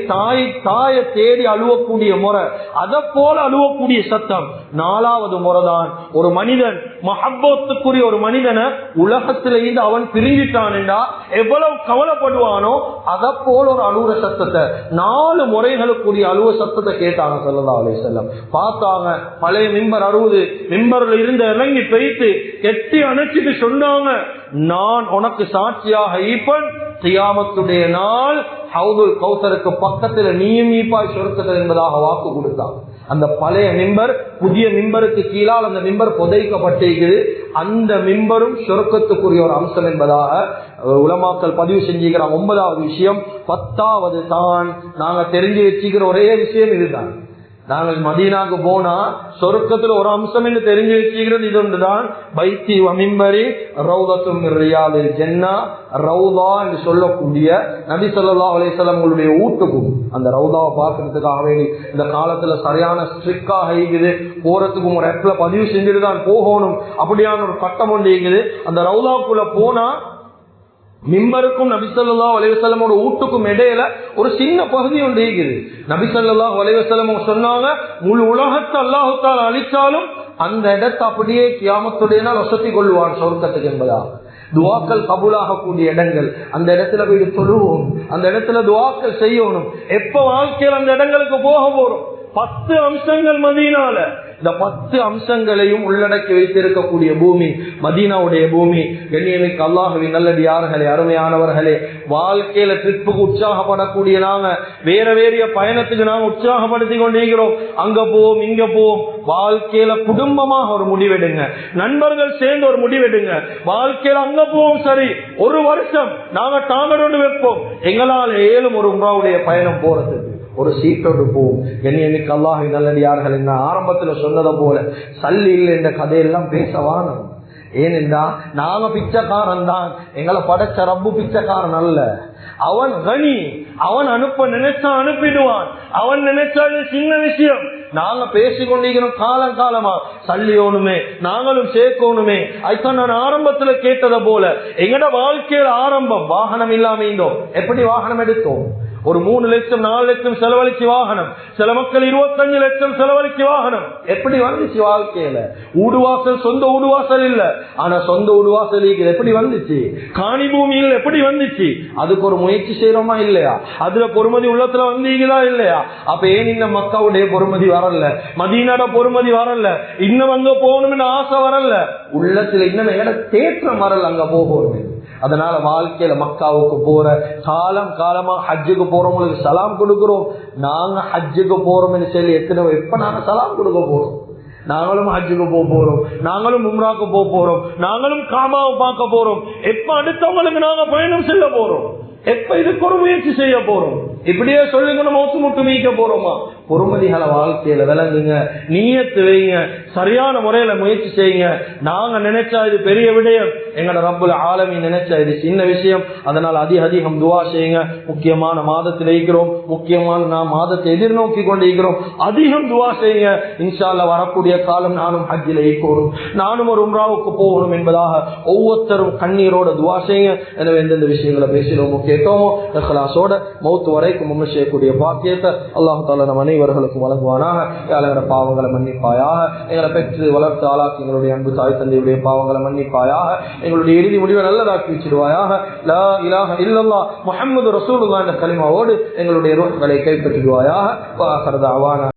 தாயை தேடி அழுவக்கூடிய முறை, அதை போல அழுவக்கூடிய சத்தம். 4வது முறைதான் ஒரு மனிதன், மஹப்பத்துக்குரிய ஒரு மனிதனை உலகத்திலிருந்து அவன் பிரிஞ்சிட்டான் என்றா எவ்வளவு கவலைப்படுவானோ அதை போல ஒரு அழுவ சத்தத்தை, 4 முறைகளுக்குரிய அழுவ சத்தத்தை கேட்டாங்க ஸல்லல்லாஹு அலைஹி வஸல்லம். பார்த்தாங்க, பழைய மிம்பர் மிம்பர்ல இருந்த இறங்கி பெய்த்து கெட்டி அணைச்சிட்டு சொன்னாங்க, நான் உனக்கு சாட்சியாக ஈப்பன், கியாமத்துடைய நாள் ஹவுதுல் கௌசருக்கு பக்கத்துல நீயும் ஈப்பாய் சொர்க்கத்தில் என்பதாக வாக்கு கொடுத்தான். அந்த பழைய மிம்பர் புதிய மிம்பருக்கு கீழால் அந்த மிம்பர் புதைக்கப்பட்டிருக்கிறது. அந்த மிம்பரும் சொர்க்கத்துக்குரிய ஒரு அம்சம் என்பதாக உலமாக்கள் பதிவு செஞ்சுக்கிறாங்க. 9வது விஷயம். 10வது தான் நாங்க தெரிஞ்சு வச்சுக்கிற ஒரே விஷயம் இதுதான். நாங்கள் மதீனாக்கு போனா சொர்க்கத்துல ஒரு அம்சம் என்று தெரிஞ்சு வச்சுக்கிறது இது ஒன்றுதான். பைத்தி வமிம்பரி ரௌதத்தும் ரியாதில் ஜன்னா, ரௌதா என்று சொல்லக்கூடிய நபி ஸல்லல்லாஹு அலைஹி வஸல்லம் உங்களுடைய வீட்டுக்கும் அந்த ரௌதாவை பார்க்கறதுக்காக வேண்டி இந்த காலத்துல சரியான ஸ்ட்ரிக்டாக இருக்குது. போறதுக்கும் ஒரு ஆப்ல பதிவு செஞ்சுட்டு தான் போகணும், அப்படியான ஒரு கட்டம் ஒன்று இருக்குது. அந்த ரௌதாக்குள்ள போனா மிம்பருக்கும் நபி ஸல்லல்லாஹு அலைஹி வஸல்லம் வீட்டுக்கும் இடையில ஒரு சின்ன பகுதி ஒன்று இருக்குது. நபி ஸல்லல்லாஹு அலைஹி வஸல்லம் சொன்னாங்க, முழு உலகத்தை அல்லாஹ் தஆலா அழிச்சாலும் அந்த இடத்தை அப்படியே கியாமத்துடைய நாள் வசதி கொள்வான் சொர்க்கத்துக்கு என்பதா. துவாக்கள் கபூலாக கூடிய இடங்கள், அந்த இடத்துல போய் தொழுவோம், அந்த இடத்துல துவாக்கள் செய்யணும். எப்ப வாழ்க்கையில் அந்த இடங்களுக்கு போக போறோம்? 10 அம்சங்கள் மதீனால. இந்த 10 அம்சங்களையும் உள்ளடக்கி வைத்திருக்கக்கூடிய பூமி மதீனாவுடைய பூமி. கண்ணியமிக்க அல்லாஹ்வின் நல்லடியார்களே, அருமையானவர்களே, வாழ்க்கையில ட்ரிப்புக்கு உற்சாகப்படக்கூடிய நாங்க வேற பயணத்துக்கு நாங்க உற்சாகப்படுத்தி கொண்டிருக்கிறோம். அங்க போவோம், இங்க போவோம். வாழ்க்கையில குடும்பமாக ஒரு முடிவெடுங்க, நண்பர்கள் சேர்ந்து ஒரு முடிவெடுங்க. வாழ்க்கையில அங்க போவோம், சரி, ஒரு வருஷம் நாங்க டாங்கடோடு வைப்போம், எங்களால் ஏழும் ஒரு உம்ராவுடைய பயணம் போறதுக்கு ஒரு சீட்டோடு போவோம். கண்ணியமிக்க அல்லாஹ்வின் நல்லடியார்கள், என்ன ஆரம்பத்துல சொன்னதை போல சல்லி இல்லை என்ற கதையெல்லாம் பேசவானோம். ஏனென்றா நாங்க பிச்சைக்காரன் தான், எங்களை படைச்ச ரப்பு பிச்சைக்காரன் அல்ல. அவன் கனி, அவன் அனுப்ப நினைச்சா அனுப்பிடுவான், அவன் நினைச்சா சின்ன விஷயம். நாங்க பேசிக்கொண்டிருக்கிறோம் காலம் காலமா சல்லியோனுமே நாங்களும் சேர்க்கணுமே. அதுதான் நான் ஆரம்பத்துல கேட்டதை போல எங்கட வாழ்க்கையில ஆரம்பம் வாகனம் இல்லாம இருந்தோம். எப்படி வாகனம் எடுத்தோம்? ஒரு 3 லட்சம் 4 லட்சம் செலவழிச்சு வாகனம், சில மக்கள் 25 லட்சம் செலவழிச்சு வாகனம். எப்படி வந்துச்சு வாழ்க்கையில? ஊடுவாசல், சொந்த ஊடுவாசல் இல்ல, ஆனா சொந்த ஊடுவாசல் எப்படி வந்துச்சு? காணி பூமியில் எப்படி வந்துச்சு? அதுக்கு ஒரு முயற்சி செய்யறோமா இல்லையா? அதுல பொறுமதி உள்ளத்துல வந்தீங்களா இல்லையா? அப்ப ஏன் இந்த மக்காவுடைய பொறுமதி வரல, மதீனாட பொறுமதி வரல, இன்னும் அங்க போகணும்னு ஆசை வரல, உள்ளத்துல இன்னும் எங்கட தேற்றம் வரல அங்க போகணும். அதனால வாழ்க்கையில மக்காவுக்கு போற காலமா ஹஜ்ஜுக்கு போறவங்களுக்கு சலாம் கொடுக்கிறோம். நாங்க ஹஜ்ஜுக்கு போறோம்னு சொல்லி எப்ப நாங்க சலாம் கொடுக்க போறோம்? நாங்களும் ஹஜ்ஜுக்கு போறோம், நாங்களும் உம்ராக்கு போறோம், நாங்களும் காபாவை பார்க்க போறோம். எப்ப அடுத்தவங்களுக்கு நாங்க பயணம் செல்ல போறோம்? எப்ப இதுக்கு ஒரு முயற்சி செய்ய போறோம்? இப்படியே சொல்லுங்க, மௌத்து முட்டு மீக்க போறோமா? பொறுமதிகளை வாழ்க்கையில விளங்குங்க, நியத்து வைங்க, சரியான முறையில முயற்சி செய்யுங்க. நாங்க நினைச்சா இது பெரிய விடயம், எங்களோட ரப்புல் ஆலமீன் நினைச்சா இது சின்ன விஷயம். அதனால அதிகம் துவா செய்யுங்க. முக்கியமான மாதத்தில் இருக்கிறோம், முக்கியமான நாம் மாதத்தை எதிர்நோக்கி கொண்டிருக்கிறோம். அதிகம் துவா செய்யுங்க. இன்ஷா அல்லாஹ் வரக்கூடிய காலம் நானும் ஹஜ்ஜில் ஈக்கணும், நானும் ஒரு உம்ராவுக்கு போகணும் என்பதாக ஒவ்வொருத்தரும் கண்ணீரோட துவா செய்யுங்க. எனவே எந்தெந்த விஷயங்களை பேசினோமோ கேட்டோமோ இஹ்லாஸோட மௌத் வரைக்கும் முன்ன செய்யக்கூடிய பாக்கியத்தை அல்லாஹ் தஆலா நம் அனைவர்களுக்கும் வழங்குவானாக. எங்களோட பாவங்களை மன்னிப்பாயாக, எங்களை பெற்று வளர்த்து ஆளாக்கி எங்களுடைய அன்பு தாய் தந்தையுடைய பாவங்களை மன்னிப்பாயாக, எங்களுடைய இறுதி முடிவை நல்லதாக்கி வச்சிடுவாயாக. லா இலாஹ இல்லல்லாஹ் முஹம்மது ரசூலுல்லாஹ் என்ற கலிமாவோடு எங்களுடைய ரூஹ்களை கைப்பற்றிடுவாயாக. வஆகிரு தஅவானா